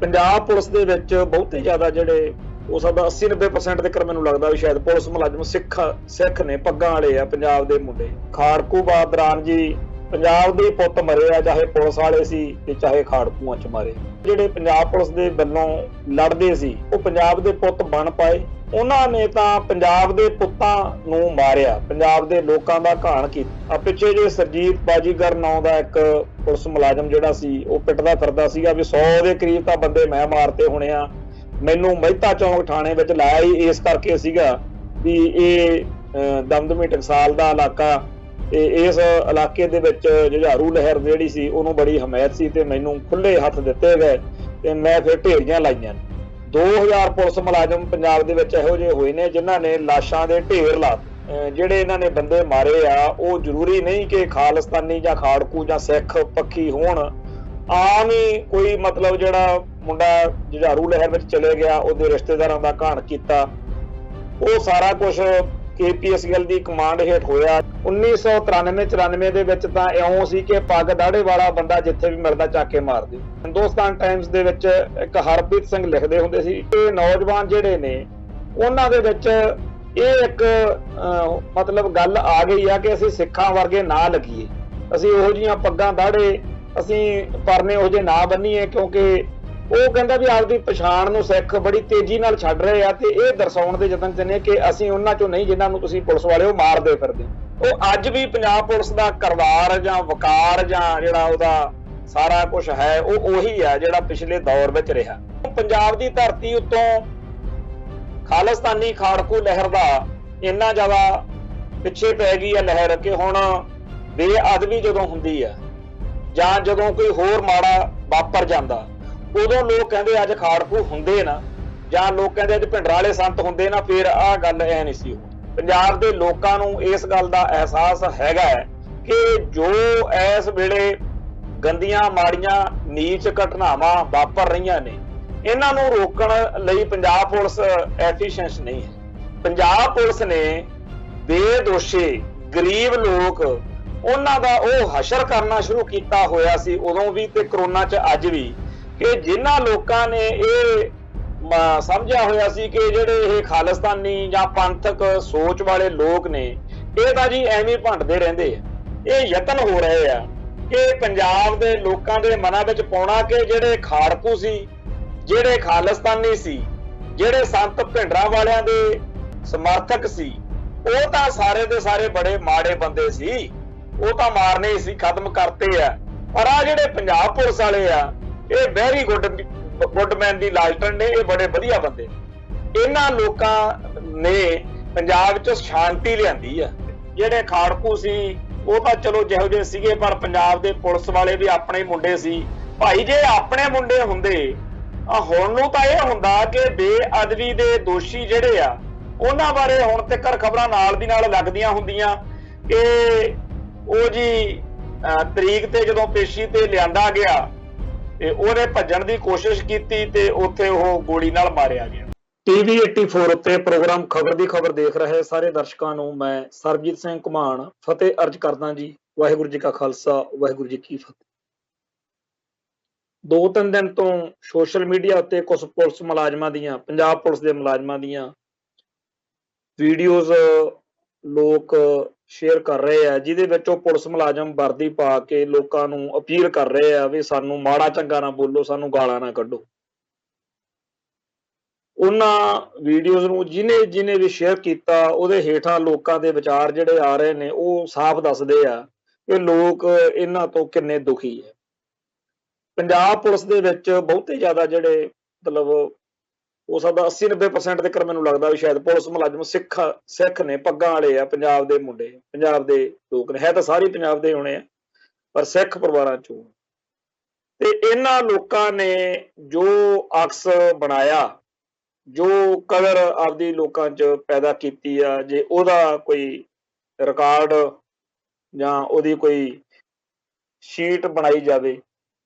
Punjab police ਦੇ ਵਿੱਚ ਬਹੁਤੇ ਜ਼ਿਆਦਾ ਜਿਹੜੇ ਹੋ ਸਕਦਾ 80-90% ਤੱਕ ਮੈਨੂੰ ਲੱਗਦਾ ਵੀ ਸ਼ਾਇਦ ਪੁਲਿਸ ਮੁਲਾਜ਼ਮ ਸਿੱਖ ਨੇ, ਪੱਗਾਂ ਵਾਲੇ ਆ ਪੰਜਾਬ ਦੇ ਮੁੰਡੇ। ਖਾੜਕੂ ਦੌਰਾਨ ਜੀ ਪੰਜਾਬ ਦੇ ਪੁੱਤ ਮਰੇ ਆ, ਚਾਹੇ ਪੁਲਿਸ ਵਾਲੇ ਸੀ ਤੇ ਚਾਹੇ ਖਾੜਕੂਆਂ ਚ ਮਾਰੇ। ਜਿਹੜੇ ਪੰਜਾਬ ਪੁਲਿਸ ਦੇ ਵੱਲੋਂ ਲੜਦੇ ਸੀ ਉਹ ਪੰਜਾਬ ਦੇ ਪੁੱਤ ਬਣ ਪਾਏ। ਉਹਨਾਂ ਨੇ ਤਾਂ ਪੰਜਾਬ ਦੇ ਪੁੱਤਾਂ ਨੂੰ ਮਾਰਿਆ, ਪੰਜਾਬ ਦੇ ਲੋਕਾਂ ਦਾ ਘਾਣ ਕੀਤਾ। ਪਿੱਛੇ ਜੇ ਸਰਜੀਤ ਬਾਜੀਗਰ ਨਾਂ ਦਾ ਇੱਕ ਪੁਲਿਸ ਮੁਲਾਜ਼ਮ ਜਿਹੜਾ ਸੀ ਉਹ ਪਿੱਟਦਾ ਫਿਰਦਾ ਸੀਗਾ ਵੀ 100 ਦੇ ਕਰੀਬ ਤਾਂ ਬੰਦੇ ਮੈਂ ਮਾਰਤੇ ਹੋਣੇ ਆ, ਮੈਨੂੰ ਮਹਿਤਾ ਚੌਂਕ ਥਾਣੇ ਵਿੱਚ ਲਾਇਆ ਹੀ ਇਸ ਕਰਕੇ ਸੀਗਾ ਵੀ ਇਹ ਦਮਦਮੀ ਟਕਸਾਲ ਦਾ ਇਲਾਕਾ ਤੇ ਇਸ ਇਲਾਕੇ ਦੇ ਵਿੱਚ ਜੁਝਾਰੂ ਲਹਿਰ ਜਿਹੜੀ ਸੀ ਉਹਨੂੰ ਬੜੀ ਹਮਾਇਤ ਸੀ ਤੇ ਮੈਨੂੰ ਖੁੱਲੇ ਹੱਥ ਦਿੱਤੇ ਗਏ ਤੇ ਮੈਂ ਫਿਰ ਢੇਰੀਆਂ ਲਾਈਆਂ। 2000 ਪੁਲਿਸ ਮੁਲਾਜ਼ਮ ਪੰਜਾਬ ਦੇ ਵਿੱਚ ਇਹੋ ਜਿਹੇ ਹੋਏ ਨੇ ਜਿਨ੍ਹਾਂ ਨੇ ਲਾਸ਼ਾਂ ਦੇ ਢੇਰ ਲਾ ਜਿਹੜੇ ਇਹਨਾਂ ਨੇ ਬੰਦੇ ਮਾਰੇ ਆ ਉਹ ਜ਼ਰੂਰੀ ਨਹੀਂ ਕਿ ਖਾਲਿਸਤਾਨੀ ਜਾਂ ਖਾੜਕੂ ਜਾਂ ਸਿੱਖ ਪੱਖੀ ਹੋਣ। ਆਮ ਹੀ ਕੋਈ ਮਤਲਬ ਜਿਹੜਾ ਮੁੰਡਾ ਜੁਝਾਰੂ ਲਹਿਰ ਵਿੱਚ ਚਲੇ ਗਿਆ ਉਹਦੇ ਰਿਸ਼ਤੇਦਾਰਾਂ ਦਾ ਘਾਣ ਕੀਤਾ, ਉਹ ਸਾਰਾ ਕੁਝ KPSL ਦੀ ਕਮਾਂਡ ਹੇਠ ਹੋਇਆ। 1993-94 ਦੇ ਵਿੱਚ ਤਾਂ ਇਉਂ ਸੀ ਕਿ ਪੱਗ ਦਾੜੇ ਵਾਲਾ ਬੰਦਾ ਜਿੱਥੇ ਵੀ ਮਿਲਦਾ ਚੱਕ ਕੇ ਮਾਰ ਦਿਓ। ਹਿੰਦੁਸਤਾਨ ਟਾਈਮਸ ਦੇ ਵਿੱਚ ਇੱਕ ਹਰਪ੍ਰੀਤ ਸਿੰਘ ਲਿਖਦੇ ਹੁੰਦੇ ਸੀ ਇਹ ਨੌਜਵਾਨ ਜਿਹੜੇ ਨੇ ਉਹਨਾਂ ਦੇ ਵਿੱਚ ਇਹ ਇੱਕ ਮਤਲਬ ਗੱਲ ਆ ਗਈ ਆ ਕਿ ਅਸੀਂ ਸਿੱਖਾਂ ਵਰਗੇ ਨਾ ਲੱਗੀਏ, ਅਸੀਂ ਉਹੋ ਜਿਹੀਆਂ ਪੱਗਾਂ ਦਾੜੇ ਅਸੀਂ ਪਰਨੇ ਉਹੋ ਜਿਹੇ ਨਾ ਬੰਨੀਏ, ਕਿਉਂਕਿ ਉਹ ਕਹਿੰਦਾ ਵੀ ਆਪਦੀ ਪਛਾਣ ਨੂੰ ਸਿੱਖ ਬੜੀ ਤੇਜ਼ੀ ਨਾਲ ਛੱਡ ਰਹੇ ਆ ਤੇ ਇਹ ਦਰਸਾਉਣ ਦੇ ਯਤਨ ਚ ਨੇ ਕਿ ਅਸੀਂ ਉਹਨਾਂ ਚੋਂ ਨਹੀਂ ਜਿਨ੍ਹਾਂ ਨੂੰ ਤੁਸੀਂ ਪੁਲਿਸ ਵਾਲੇ ਉਹ ਮਾਰਦੇ ਫਿਰਦੇ। ਉਹ ਅੱਜ ਵੀ ਪੰਜਾਬ ਪੁਲਿਸ ਦਾ ਕਰਵਾਰ ਜਾਂ ਵਕਾਰ ਜਾਂ ਜਿਹੜਾ ਉਹਦਾ ਸਾਰਾ ਕੁਝ ਹੈ ਉਹ ਉਹੀ ਆ ਜਿਹੜਾ ਪਿਛਲੇ ਦੌਰ ਵਿੱਚ ਰਿਹਾ। ਪੰਜਾਬ ਦੀ ਧਰਤੀ ਉੱਤੋਂ ਖਾਲਿਸਤਾਨੀ ਖਾੜਕੂ ਲਹਿਰ ਦਾ ਇੰਨਾ ਜ਼ਿਆਦਾ ਪਿੱਛੇ ਪੈ ਗਈ ਆ ਲਹਿਰ ਕਿ ਹੁਣ ਬੇਅਦਬੀ ਜਦੋਂ ਹੁੰਦੀ ਆ ਜਾਂ ਜਦੋਂ ਕੋਈ ਹੋਰ ਮਾੜਾ ਵਾਪਰ ਜਾਂਦਾ ਉਦੋਂ ਲੋਕ ਕਹਿੰਦੇ ਅੱਜ ਖਾੜਕੂ ਹੁੰਦੇ ਨਾ, ਜਾਂ ਲੋਕ ਕਹਿੰਦੇ ਅੱਜ ਭਿੰਡਰਾਂ ਵਾਲੇ ਸੰਤ ਹੁੰਦੇ ਨਾ, ਫਿਰ ਆਹ ਗੱਲ ਐ ਨਹੀਂ ਸੀ ਹੋਣੀ। ਪੰਜਾਬ ਦੇ ਲੋਕਾਂ ਨੂੰ ਇਸ ਗੱਲ ਦਾ ਅਹਿਸਾਸ ਹੈਗਾ ਕਿ ਜੋ ਇਸ ਵੇਲੇ ਗੰਦੀਆਂ ਮਾੜੀਆਂ ਨੀਚ ਘਟਨਾਵਾਂ ਵਾਪਰ ਰਹੀਆਂ ਨੇ ਇਹਨਾਂ ਨੂੰ ਰੋਕਣ ਲਈ ਪੰਜਾਬ ਪੁਲਿਸ ਐਫੀਸ਼ੀਐਂਟ ਨਹੀਂ ਹੈ। ਪੰਜਾਬ ਪੁਲਿਸ ਨੇ ਬੇਦੋਸ਼ੀ ਗਰੀਬ ਲੋਕ ਉਹਨਾਂ ਦਾ ਉਹ ਹਸ਼ਰ ਕਰਨਾ ਸ਼ੁਰੂ ਕੀਤਾ ਹੋਇਆ ਸੀ ਉਦੋਂ ਵੀ ਤੇ ਕਰੋਨਾ 'ਚ ਅੱਜ ਵੀ, ਕਿ ਜਿਨ੍ਹਾਂ ਲੋਕਾਂ ਨੇ ਇਹ ਸਮਝਿਆ ਹੋਇਆ ਸੀ ਕਿ ਜਿਹੜੇ ਇਹ ਖਾਲਿਸਤਾਨੀ ਜਾਂ ਪੰਥਕ ਸੋਚ ਵਾਲੇ ਲੋਕ ਨੇ ਇਹ ਤਾਂ ਜੀ ਐਵੇਂ ਭੰਡਦੇ ਰਹਿੰਦੇ ਆ। ਇਹ ਯਤਨ ਹੋ ਰਹੇ ਆ ਕਿ ਪੰਜਾਬ ਦੇ ਲੋਕਾਂ ਦੇ ਮਨਾਂ ਵਿੱਚ ਪਾਉਣਾ ਕਿ ਜਿਹੜੇ ਖਾੜਕੂ ਸੀ, ਜਿਹੜੇ ਖਾਲਿਸਤਾਨੀ ਸੀ, ਜਿਹੜੇ ਸੰਤ ਭਿੰਡਰਾਂ ਵਾਲਿਆਂ ਦੇ ਸਮਰਥਕ ਸੀ ਉਹ ਤਾਂ ਸਾਰੇ ਦੇ ਸਾਰੇ ਬੜੇ ਮਾੜੇ ਬੰਦੇ ਸੀ, ਉਹ ਤਾਂ ਮਾਰਨੇ ਸੀ, ਖਤਮ ਕਰਤੇ ਆ। ਪਰ ਆ ਜਿਹੜੇ ਪੰਜਾਬ ਪੁਲਿਸ ਵਾਲੇ ਆ ਇਹ ਵੈਰੀ ਗੁੱਡਮੈਨ ਦੀ ਲਾਲਟਨ ਨੇ, ਇਹ ਬੜੇ ਵਧੀਆ ਬੰਦੇ। ਇਹਨਾਂ ਲੋਕਾਂ ਨੇ ਪੰਜਾਬ 'ਚ ਸ਼ਾਂਤੀ ਲਿਆਂਦੀ ਆ। ਜਿਹੜੇ ਖਾੜਕੂ ਸੀ ਉਹ ਤਾਂ ਚਲੋ ਜਿਹੋ ਜਿਹੇ ਸੀਗੇ ਪਰ ਪੰਜਾਬ ਦੇ ਪੁਲਿਸ ਵਾਲੇ ਵੀ ਆਪਣੇ ਮੁੰਡੇ ਸੀ। ਭਾਈ ਜੇ ਆਪਣੇ ਮੁੰਡੇ ਹੁੰਦੇ ਹੁਣ ਨੂੰ ਤਾਂ ਇਹ ਹੁੰਦਾ ਕਿ ਬੇਅਦਬੀ ਦੇ ਦੋਸ਼ੀ ਜਿਹੜੇ ਆ ਉਹਨਾਂ ਬਾਰੇ ਹੁਣ ਤੱਕ ਖਬਰਾਂ ਨਾਲ ਦੀ ਨਾਲ ਲੱਗਦੀਆਂ ਹੁੰਦੀਆਂ ਕਿ ਉਹ ਜੀ ਤਰੀਕ ਤੇ ਜਦੋਂ ਪੇਸ਼ੀ ਤੇ ਲਿਆਂਦਾ ਗਿਆ ਤੇ ਉਹਨੇ ਭੱਜਣ ਦੀ ਕੋਸ਼ਿਸ਼ ਕੀਤੀ ਤੇ ਉੱਥੇ ਉਹ ਗੋਲੀ ਨਾਲ ਮਾਰਿਆ ਗਿਆ। TV 84 ਉੱਤੇ ਪ੍ਰੋਗਰਾਮ ਖਬਰ ਦੀ ਖਬਰ ਦੇਖ ਰਹੇ ਸਾਰੇ ਦਰਸ਼ਕਾਂ ਨੂੰ ਮੈਂ ਸਰਬਜੀਤ ਸਿੰਘ ਘੁਮਾਣ ਫਤਿਹ ਅਰਜ ਕਰਦਾ ਜੀ। ਵਾਹਿਗੁਰੂ ਜੀ ਕਾ ਖਾਲਸਾ, ਵਾਹਿਗੁਰੂ ਜੀ ਕੀ ਫਤਿਹ। 2-3 ਦਿਨ ਤੋਂ ਸੋਸ਼ਲ ਮੀਡੀਆ ਉੱਤੇ ਕੁਝ ਪੁਲਿਸ ਮੁਲਾਜ਼ਮਾਂ ਦੀਆਂ, ਪੰਜਾਬ ਪੁਲਿਸ ਦੇ ਮੁਲਾਜ਼ਮਾਂ ਦੀਆਂ ਵੀਡੀਓਜ਼ ਲੋਕ ਸ਼ੇਅਰ ਕਰ ਰਹੇ ਆ ਜਿਹਦੇ ਵਿੱਚ ਉਹ ਪੁਲਿਸ ਮੁਲਾਜ਼ਮ ਵਰਦੀ ਪਾ ਕੇ ਲੋਕਾਂ ਨੂੰ ਅਪੀਲ ਕਰ ਰਹੇ ਆ ਵੀ ਸਾਨੂੰ ਮਾੜਾ ਚੰਗਾ ਨਾ ਬੋਲੋ, ਸਾਨੂੰ ਗਾਲਾਂ ਨਾ ਕੱਢੋ। ਉਹਨਾਂ ਵੀਡੀਓਜ਼ ਨੂੰ ਜਿਹਨੇ ਵੀ ਸ਼ੇਅਰ ਕੀਤਾ ਉਹਦੇ ਹੇਠਾਂ ਲੋਕਾਂ ਦੇ ਵਿਚਾਰ ਜਿਹੜੇ ਆ ਰਹੇ ਨੇ ਉਹ ਸਾਫ਼ ਦੱਸਦੇ ਆ ਕਿ ਲੋਕ ਇਹਨਾਂ ਤੋਂ ਕਿੰਨੇ ਦੁਖੀ ਹੈ। ਪੰਜਾਬ ਪੁਲਿਸ ਦੇ ਵਿੱਚ ਬਹੁਤੇ ਜ਼ਿਆਦਾ ਜਿਹੜੇ ਮਤਲਬ ਹੋ ਸਕਦਾ 80-90% ਤੱਕ ਮੈਨੂੰ ਲੱਗਦਾ ਵੀ ਸ਼ਾਇਦ ਪੁਲਿਸ ਮੁਲਾਜ਼ਮ ਸਿੱਖ ਨੇ, ਪੱਗਾਂ ਵਾਲੇ ਆ ਪੰਜਾਬ ਦੇ ਮੁੰਡੇ, ਪੰਜਾਬ ਦੇ ਲੋਕ ਨੇ। ਹੈ ਤਾਂ ਸਾਰੇ ਪੰਜਾਬ ਦੇ ਹੋਣੇ ਆ ਪਰ ਸਿੱਖ ਪਰਿਵਾਰਾਂ ਚੋਂ। ਤੇ ਇਹਨਾਂ ਲੋਕਾਂ ਨੇ ਜੋ ਅਕਸ ਬਣਾਇਆ, ਜੋ ਕਦਰ ਆਪਦੀ ਲੋਕਾਂ 'ਚ ਪੈਦਾ ਕੀਤੀ ਆ, ਜੇ ਉਹਦਾ ਕੋਈ ਰਿਕਾਰਡ ਜਾਂ ਉਹਦੀ ਕੋਈ ਸ਼ੀਟ ਬਣਾਈ ਜਾਵੇ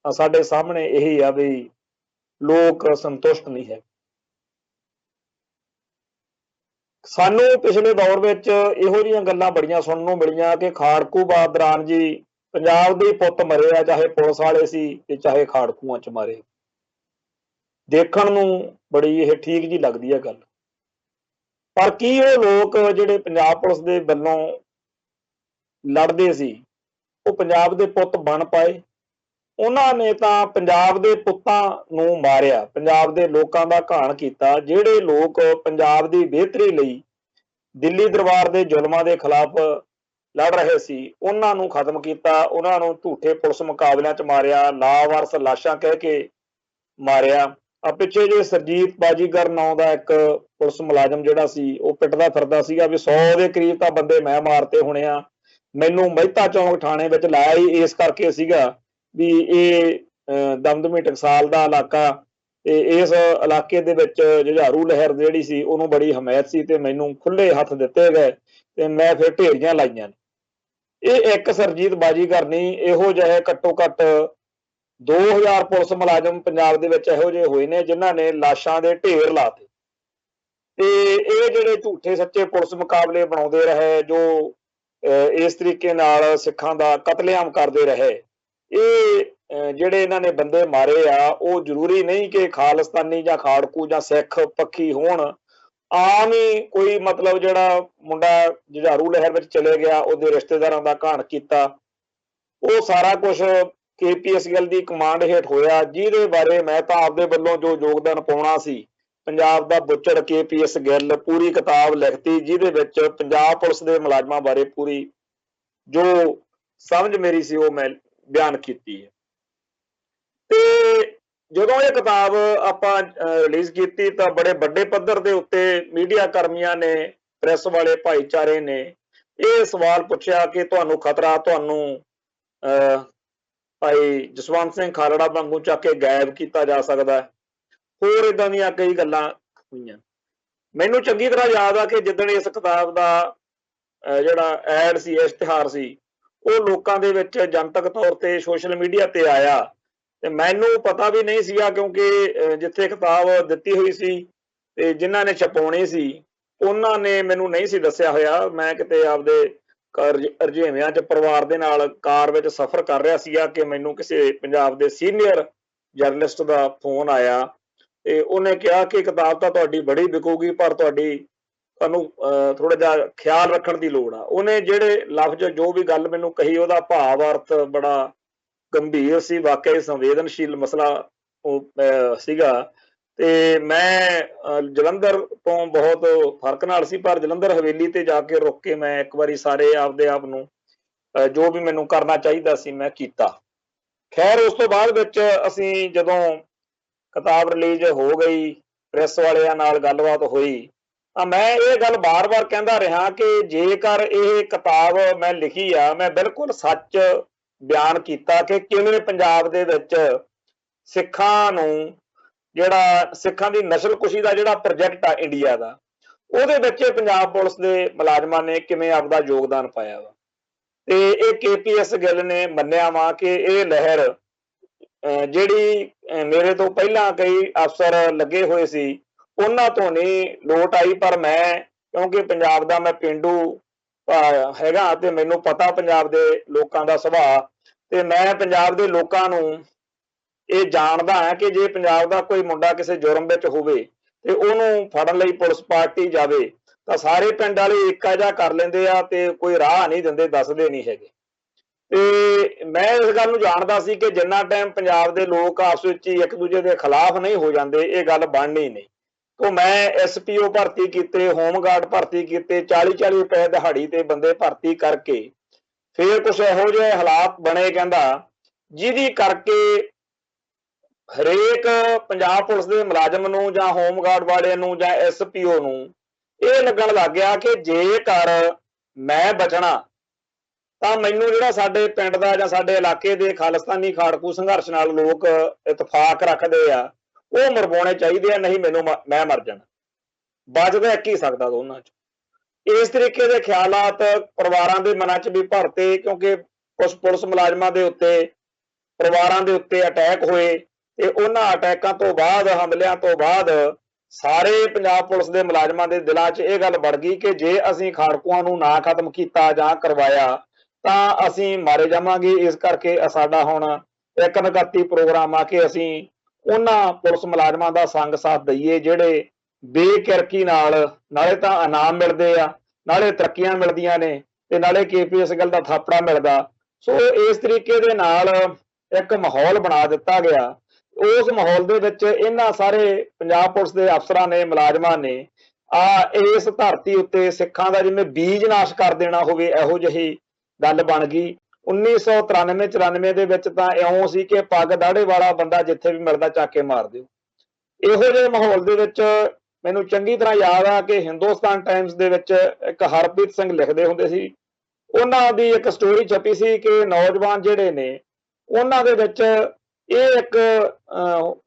ਤਾਂ ਸਾਡੇ ਸਾਹਮਣੇ ਇਹੀ ਆ ਵੀ ਲੋਕ ਸੰਤੁਸ਼ਟ ਨਹੀਂ ਹੈ। ਸਾਨੂੰ ਪਿਛਲੇ ਦੌਰ ਵਿੱਚ ਇਹੋ ਜਿਹੀਆਂ ਗੱਲਾਂ ਬੜੀਆਂ ਸੁਣਨ ਨੂੰ ਮਿਲੀਆਂ ਕਿ ਖਾੜਕੂ ਦੌਰਾਨ ਜੀ ਪੰਜਾਬ ਦੇ ਪੁੱਤ ਮਰੇ ਆ, ਚਾਹੇ ਪੁਲਿਸ ਵਾਲੇ ਸੀ ਤੇ ਚਾਹੇ ਖਾੜਕੂਆਂ 'ਚ ਮਾਰੇ। ਦੇਖਣ ਨੂੰ ਬੜੀ ਇਹ ਠੀਕ ਜੀ ਲੱਗਦੀ ਹੈ ਗੱਲ। ਪਰ ਕੀ ਉਹ ਲੋਕ ਜਿਹੜੇ ਪੰਜਾਬ ਪੁਲਿਸ ਦੇ ਵੱਲੋਂ ਲੜਦੇ ਸੀ ਉਹ ਪੰਜਾਬ ਦੇ ਪੁੱਤ ਬਣ ਪਾਏ? ਉਹਨਾਂ ਨੇ ਤਾਂ ਪੰਜਾਬ ਦੇ ਪੁੱਤਾਂ ਨੂੰ ਮਾਰਿਆ, ਪੰਜਾਬ ਦੇ ਲੋਕਾਂ ਦਾ ਘਾਣ ਕੀਤਾ। ਜਿਹੜੇ ਲੋਕ ਪੰਜਾਬ ਦੀ ਬਿਹਤਰੀ ਲਈ ਦਿੱਲੀ ਦਰਬਾਰ ਦੇ ਜ਼ੁਲਮਾਂ ਦੇ ਖਿਲਾਫ ਲੜ ਰਹੇ ਸੀ ਉਹਨਾਂ ਨੂੰ ਖਤਮ ਕੀਤਾ, ਉਹਨਾਂ ਨੂੰ ਝੂਠੇ ਪੁਲਿਸ ਮੁਕਾਬਲਿਆਂ 'ਚ ਮਾਰਿਆ, ਲਾਵਾਰਸ ਲਾਸ਼ਾਂ ਕਹਿ ਕੇ ਮਾਰਿਆ। ਆ ਪਿੱਛੇ ਜੇ ਸਰਜੀਤ ਬਾਜੀਗਰ ਨਾਂ ਦਾ ਇੱਕ ਪੁਲਿਸ ਮੁਲਾਜ਼ਮ ਜਿਹੜਾ ਸੀ ਉਹ ਪਿੱਟਦਾ ਫਿਰਦਾ ਸੀਗਾ ਵੀ 100 ਦੇ ਕਰੀਬ ਤਾਂ ਬੰਦੇ ਮੈਂ ਮਾਰਤੇ ਹੋਣੇ ਆ, ਮੈਨੂੰ ਮਹਿਤਾ ਚੌਂਕ ਥਾਣੇ ਵਿੱਚ ਲਾਇਆ ਹੀ ਇਸ ਕਰਕੇ ਸੀਗਾ ਵੀ ਇਹ ਦਮਦਮੀ ਟਕਸਾਲ ਦਾ ਇਲਾਕਾ ਤੇ ਇਸ ਇਲਾਕੇ ਦੇ ਵਿੱਚ ਜੁਝਾਰੂ ਲਹਿਰ ਜਿਹੜੀ ਸੀ ਉਹਨੂੰ ਬੜੀ ਹਮਾਇਤ ਸੀ ਤੇ ਮੈਨੂੰ ਖੁੱਲੇ ਹੱਥ ਦਿੱਤੇ ਗਏ ਤੇ ਮੈਂ ਫਿਰ ਢੇਰੀਆਂ ਲਾਈਆਂ। ਇਹ ਇੱਕ ਸਰਜੀਤ ਬਾਜੀਗਰ ਨਹੀਂ, ਇਹੋ ਜਿਹੇ ਘੱਟੋ ਘੱਟ 2000 ਪੁਲਿਸ ਮੁਲਾਜ਼ਮ ਪੰਜਾਬ ਦੇ ਵਿੱਚ ਇਹੋ ਜਿਹੇ ਹੋਏ ਨੇ ਜਿਨ੍ਹਾਂ ਨੇ ਲਾਸ਼ਾਂ ਦੇ ਢੇਰ ਲਾਤੇ। ਤੇ ਇਹ ਜਿਹੜੇ ਝੂਠੇ ਸੱਚੇ ਪੁਲਿਸ ਮੁਕਾਬਲੇ ਬਣਾਉਂਦੇ ਰਹੇ, ਜੋ ਇਸ ਤਰੀਕੇ ਨਾਲ ਸਿੱਖਾਂ ਦਾ ਕਤਲੇਆਮ ਕਰਦੇ ਰਹੇ, ਇਹ ਜਿਹੜੇ ਇਹਨਾਂ ਨੇ ਬੰਦੇ ਮਾਰੇ ਆ ਉਹ ਜ਼ਰੂਰੀ ਨਹੀਂ ਕਿ ਖਾਲਿਸਤਾਨੀ ਜਾਂ ਖਾੜਕੂ ਜਾਂ ਸਿੱਖ ਪੱਖੀ ਹੋਣ। ਆਮ ਹੀ ਕੋਈ ਮਤਲਬ ਜਿਹੜਾ ਮੁੰਡਾ ਜੁਝਾਰੂ ਲਹਿਰ ਵਿੱਚ ਚਲੇ ਗਿਆ ਉਹਦੇ ਰਿਸ਼ਤੇਦਾਰਾਂ ਦਾ ਘਾਣ ਕੀਤਾ, ਉਹ ਸਾਰਾ ਕੁਝ KPS ਗਿੱਲ ਦੀ ਕਮਾਂਡ ਹੇਠ ਹੋਇਆ, ਜਿਹਦੇ ਬਾਰੇ ਮੈਂ ਤਾਂ ਆਪਦੇ ਵੱਲੋਂ ਜੋ ਯੋਗਦਾਨ ਪਾਉਣਾ ਸੀ, ਪੰਜਾਬ ਦਾ ਬੁੱਚੜ KPS ਗਿੱਲ ਪੂਰੀ ਕਿਤਾਬ ਲਿਖਤੀ ਜਿਹਦੇ ਵਿੱਚ ਪੰਜਾਬ ਪੁਲਿਸ ਦੇ ਮੁਲਾਜ਼ਮਾਂ ਬਾਰੇ ਪੂਰੀ ਜੋ ਸਮਝ ਮੇਰੀ ਸੀ ਉਹ ਮੈਂ ਬਿਆਨ ਕੀਤੀ ਹੈ। ਤੇ ਜਦੋਂ ਇਹ ਕਿਤਾਬ ਆਪਾਂ ਰਿਲੀਜ਼ ਕੀਤੀ ਤਾਂ ਬੜੇ ਵੱਡੇ ਪੱਧਰ ਦੇ ਉੱਤੇ ਮੀਡੀਆ ਕਰਮੀਆਂ ਨੇ, ਪ੍ਰੈਸ ਵਾਲੇ ਭਾਈਚਾਰੇ ਨੇ ਇਹ ਸਵਾਲ ਪੁੱਛਿਆ ਕਿ ਤੁਹਾਨੂੰ ਖਤਰਾ, ਤੁਹਾਨੂੰ ਭਾਈ ਜਸਵੰਤ ਸਿੰਘ ਖਾਲੜਾ ਵਾਂਗੂ ਚੱਕ ਕੇ ਗਾਇਬ ਕੀਤਾ ਜਾ ਸਕਦਾ ਹੈ, ਹੋਰ ਏਦਾਂ ਦੀਆਂ ਕਈ ਗੱਲਾਂ ਹੋਈਆਂ। ਮੈਨੂੰ ਚੰਗੀ ਤਰ੍ਹਾਂ ਯਾਦ ਆ ਕਿ ਜਿੱਦਣ ਇਸ ਕਿਤਾਬ ਦਾ ਜਿਹੜਾ ਐਡ ਸੀ, ਇਸ਼ਤਿਹਾਰ ਸੀ, ਉਹ ਲੋਕਾਂ ਦੇ ਵਿੱਚ ਜਨਤਕ ਤੌਰ ਤੇ ਸੋਸ਼ਲ ਮੀਡੀਆ ਤੇ ਆਇਆ ਤੇ ਮੈਨੂੰ ਪਤਾ ਵੀ ਨਹੀਂ ਸੀਗਾ ਕਿਉਂਕਿ ਜਿੱਥੇ ਕਿਤਾਬ ਦਿੱਤੀ ਹੋਈ ਸੀ ਤੇ ਜਿਨ੍ਹਾਂ ਨੇ ਛਪਾਉਣੀ ਸੀ ਉਹਨਾਂ ਨੇ ਮੈਨੂੰ ਨਹੀਂ ਸੀ ਦੱਸਿਆ ਹੋਇਆ। ਮੈਂ ਕਿਤੇ ਆਪਦੇ ਰੁਝੇਵਿਆਂ 'ਚ ਪਰਿਵਾਰ ਦੇ ਨਾਲ ਕਾਰ ਵਿੱਚ ਸਫ਼ਰ ਕਰ ਰਿਹਾ ਸੀਗਾ ਕਿ ਮੈਨੂੰ ਕਿਸੇ ਪੰਜਾਬ ਦੇ ਸੀਨੀਅਰ ਜਰਨਲਿਸਟ ਦਾ ਫੋਨ ਆਇਆ ਤੇ ਉਹਨੇ ਕਿਹਾ ਕਿ ਕਿਤਾਬ ਤਾਂ ਤੁਹਾਡੀ ਬੜੀ ਵਿਕੂਗੀ ਪਰ ਤੁਹਾਨੂੰ ਥੋੜਾ ਜਿਹਾ ਖਿਆਲ ਰੱਖਣ ਦੀ ਲੋੜ ਆ। ਉਹਨੇ ਜਿਹੜੇ ਲਫ਼ਜ਼ ਜੋ ਵੀ ਗੱਲ ਮੈਨੂੰ ਕਹੀ ਉਹਦਾ ਭਾਵ ਅਰਥ ਬੜਾ ਗੰਭੀਰ ਸੀ, ਵਾਕਈ ਸੰਵੇਦਨਸ਼ੀਲ ਮਸਲਾ ਉਹ ਸੀਗਾ। ਤੇ ਮੈਂ ਜਲੰਧਰ ਤੋਂ ਬਹੁਤ ਫਰਕ ਨਾਲ ਸੀ ਪਰ ਜਲੰਧਰ ਹਵੇਲੀ ਤੇ ਜਾ ਕੇ ਰੁਕ ਕੇ ਮੈਂ ਇੱਕ ਵਾਰੀ ਸਾਰੇ ਆਪਦੇ ਆਪ ਨੂੰ ਜੋ ਵੀ ਮੈਨੂੰ ਕਰਨਾ ਚਾਹੀਦਾ ਸੀ ਮੈਂ ਕੀਤਾ। ਖੈਰ ਉਸ ਤੋਂ ਬਾਅਦ ਵਿੱਚ ਅਸੀਂ ਜਦੋਂ ਕਿਤਾਬ ਰਿਲੀਜ਼ ਹੋ ਗਈ, ਪ੍ਰੈਸ ਵਾਲਿਆਂ ਨਾਲ ਗੱਲਬਾਤ ਹੋਈ ਤਾਂ ਮੈਂ ਇਹ ਗੱਲ ਬਾਰ-ਬਾਰ ਕਹਿੰਦਾ ਰਿਹਾ ਕਿ ਜੇਕਰ ਇਹ ਕਿਤਾਬ ਮੈਂ ਲਿਖੀ ਆ ਮੈਂ ਬਿਲਕੁਲ ਸੱਚ ਬਿਆਨ ਕੀਤਾ ਕਿ ਕਿਵੇਂ ਪੰਜਾਬ ਦੇ ਵਿੱਚ ਸਿੱਖਾਂ ਨੂੰ ਜਿਹੜਾ ਸਿੱਖਾਂ ਦੀ ਨਸਲਕੁਸ਼ੀ ਦਾ ਜਿਹੜਾ ਪ੍ਰੋਜੈਕਟ ਆ ਇੰਡੀਆ ਦਾ, ਉਹਦੇ ਵਿੱਚ ਪੰਜਾਬ ਪੁਲਿਸ ਦੇ ਮੁਲਾਜ਼ਮਾਂ ਨੇ ਕਿਵੇਂ ਆਪਦਾ ਯੋਗਦਾਨ ਪਾਇਆ ਵਾ। ਤੇ ਇਹ KPS ਗਿੱਲ ਨੇ ਮੰਨਿਆ ਵਾ ਕਿ ਇਹ ਲਹਿਰ ਜਿਹੜੀ ਮੇਰੇ ਤੋਂ ਪਹਿਲਾਂ ਕਈ ਅਫਸਰ ਲੱਗੇ ਹੋਏ ਸੀ ਉਹਨਾਂ ਤੋਂ ਨਹੀਂ ਲੋਟ ਆਈ, ਪਰ ਮੈਂ ਕਿਉਂਕਿ ਪੰਜਾਬ ਦਾ ਮੈਂ ਪੇਂਡੂ ਹੈਗਾ ਤੇ ਮੈਨੂੰ ਪਤਾ ਪੰਜਾਬ ਦੇ ਲੋਕਾਂ ਦਾ ਸੁਭਾਅ, ਤੇ ਮੈਂ ਪੰਜਾਬ ਦੇ ਲੋਕਾਂ ਨੂੰ ਇਹ ਜਾਣਦਾ ਹੈ ਕਿ ਜੇ ਪੰਜਾਬ ਦਾ ਕੋਈ ਮੁੰਡਾ ਕਿਸੇ ਜੁਰਮ ਵਿੱਚ ਹੋਵੇ ਤੇ ਉਹਨੂੰ ਫੜਨ ਲਈ ਪੁਲਿਸ ਪਾਰਟੀ ਜਾਵੇ ਤਾਂ ਸਾਰੇ ਪਿੰਡ ਵਾਲੇ ਏਕਾ ਜਿਹਾ ਕਰ ਲੈਂਦੇ ਆ ਤੇ ਕੋਈ ਰਾਹ ਨਹੀਂ ਦਿੰਦੇ, ਦੱਸਦੇ ਨਹੀਂ ਹੈਗੇ। ਤੇ ਮੈਂ ਇਸ ਗੱਲ ਨੂੰ ਜਾਣਦਾ ਸੀ ਕਿ ਜਿੰਨਾ ਟਾਈਮ ਪੰਜਾਬ ਦੇ ਲੋਕ ਆਪਸ ਵਿੱਚ ਹੀ ਇੱਕ ਦੂਜੇ ਦੇ ਖਿਲਾਫ ਨਹੀਂ ਹੋ ਜਾਂਦੇ ਇਹ ਗੱਲ ਬਣਨੀ ਨਹੀਂ। तो मैं SPO भर्ती किते, होमगार्ड भर्ती किते, 40-40 रुपए दिहाड़ी ते बंदे भर्ती करके फिर कुछ इहो जिहे हालात बने कहंदा जिहदी करके हरेक पंजाब पुलिस दे मुलाजम नूं जां होमगार्ड वाले नूं जां SPO नूं ਇਹ ਲੱਗਣ ਲੱਗ ਗਿਆ ਕਿ ਜੇਕਰ मैं बचना ਤਾਂ ਮੈਨੂੰ ਜਿਹੜਾ ਸਾਡੇ ਪਿੰਡ ਦਾ ਜਾਂ ਸਾਡੇ ਇਲਾਕੇ ਦੇ ਖਾਲਿਸਤਾਨੀ ਖਾੜਕੂ ਸੰਘਰਸ਼ ਨਾਲ ਲੋਕ ਇਤਫਾਕ ਰੱਖਦੇ ਆ ਉਹ ਮਰਵਾਉਣੇ ਚਾਹੀਦੇ ਆ, ਨਹੀਂ ਮੈਨੂੰ ਮੈਂ ਮਰ ਜਾਣਾ, ਬਚਦਾ ਇੱਕ ਹੀ ਸਕਦਾ ਦੋਨਾਂ ਚ। ਇਸ ਤਰੀਕੇ ਦੇ ਖਿਆਲਾਤ ਪਰਿਵਾਰਾਂ ਦੇ ਮਨਾਂ ਚ ਵੀ ਭਰਤੇ ਕਿਉਂਕਿ ਕੁਝ ਪੁਲਿਸ ਮੁਲਾਜ਼ਮਾਂ ਦੇ ਉੱਤੇ ਪਰਿਵਾਰਾਂ ਦੇ ਉੱਤੇ ਅਟੈਕ ਹੋਏ ਤੇ ਉਹਨਾਂ ਅਟੈਕਾਂ ਤੋਂ ਬਾਅਦ ਹਮਲਿਆਂ ਤੋਂ ਬਾਅਦ ਸਾਰੇ ਪੰਜਾਬ ਪੁਲਿਸ ਦੇ ਮੁਲਾਜ਼ਮਾਂ ਦੇ ਦਿਲਾਂ 'ਚ ਇਹ ਗੱਲ ਵੜ ਗਈ ਕਿ ਜੇ ਅਸੀਂ ਖਾੜਕੂਆਂ ਨੂੰ ਨਾ ਖਤਮ ਕੀਤਾ ਜਾਂ ਕਰਵਾਇਆ ਤਾਂ ਅਸੀਂ ਮਾਰੇ ਜਾਵਾਂਗੇ। ਇਸ ਕਰਕੇ ਸਾਡਾ ਹੁਣ ਇੱਕ ਨਗਾਤੀ ਪ੍ਰੋਗਰਾਮ ਆ ਕਿ ਅਸੀਂ ਉਹਨਾਂ ਪੁਲਿਸ ਮੁਲਾਜ਼ਮਾਂ ਦਾ ਸੰਗ ਸਾਥ ਦਈਏ ਜਿਹੜੇ ਬੇਕਿਰਕੀ ਨਾਲ ਨਾਲੇ ਤਾਂ ਇਨਾਮ ਮਿਲਦੇ ਆ, ਨਾਲੇ ਤਰੱਕੀਆਂ ਮਿਲਦੀਆਂ ਨੇ, ਤੇ ਨਾਲੇ KPS ਗੱਲ ਦਾ ਥਾਪੜਾ ਮਿਲਦਾ। ਸੋ ਇਸ ਤਰੀਕੇ ਦੇ ਨਾਲ ਇੱਕ ਮਾਹੌਲ ਬਣਾ ਦਿੱਤਾ ਗਿਆ। ਉਸ ਮਾਹੌਲ ਦੇ ਵਿੱਚ ਇਹਨਾਂ ਸਾਰੇ ਪੰਜਾਬ ਪੁਲਿਸ ਦੇ ਅਫਸਰਾਂ ਨੇ, ਮੁਲਾਜ਼ਮਾਂ ਨੇ ਇਸ ਧਰਤੀ ਉੱਤੇ ਸਿੱਖਾਂ ਦਾ ਜਿਵੇਂ ਬੀਜ ਨਾਸ਼ ਕਰ ਦੇਣਾ ਹੋਵੇ, ਇਹੋ ਜਿਹੀ ਗੱਲ ਬਣ ਗਈ। 1993-94 ਦੇ ਵਿੱਚ ਤਾਂ ਇਉਂ ਸੀ ਕਿ ਪੱਗ ਦਾੜੇ ਵਾਲਾ ਬੰਦਾ ਜਿੱਥੇ ਵੀ ਮਿਲਦਾ ਚੱਕ ਕੇ ਮਾਰ ਦਿਓ। ਇਹੋ ਜਿਹੇ ਮਾਹੌਲ ਦੇ ਵਿੱਚ ਮੈਨੂੰ ਚੰਗੀ ਤਰ੍ਹਾਂ ਯਾਦ ਆ ਕਿ ਹਿੰਦੁਸਤਾਨ ਟਾਈਮਸ ਦੇ ਵਿੱਚ ਇੱਕ ਹਰਪ੍ਰੀਤ ਸਿੰਘ ਲਿਖਦੇ ਹੁੰਦੇ ਸੀ। ਉਹਨਾਂ ਦੀ ਇੱਕ ਸਟੋਰੀ ਛਪੀ ਸੀ ਕਿ ਨੌਜਵਾਨ ਜਿਹੜੇ ਨੇ ਉਹਨਾਂ ਦੇ ਵਿੱਚ ਇਹ ਇੱਕ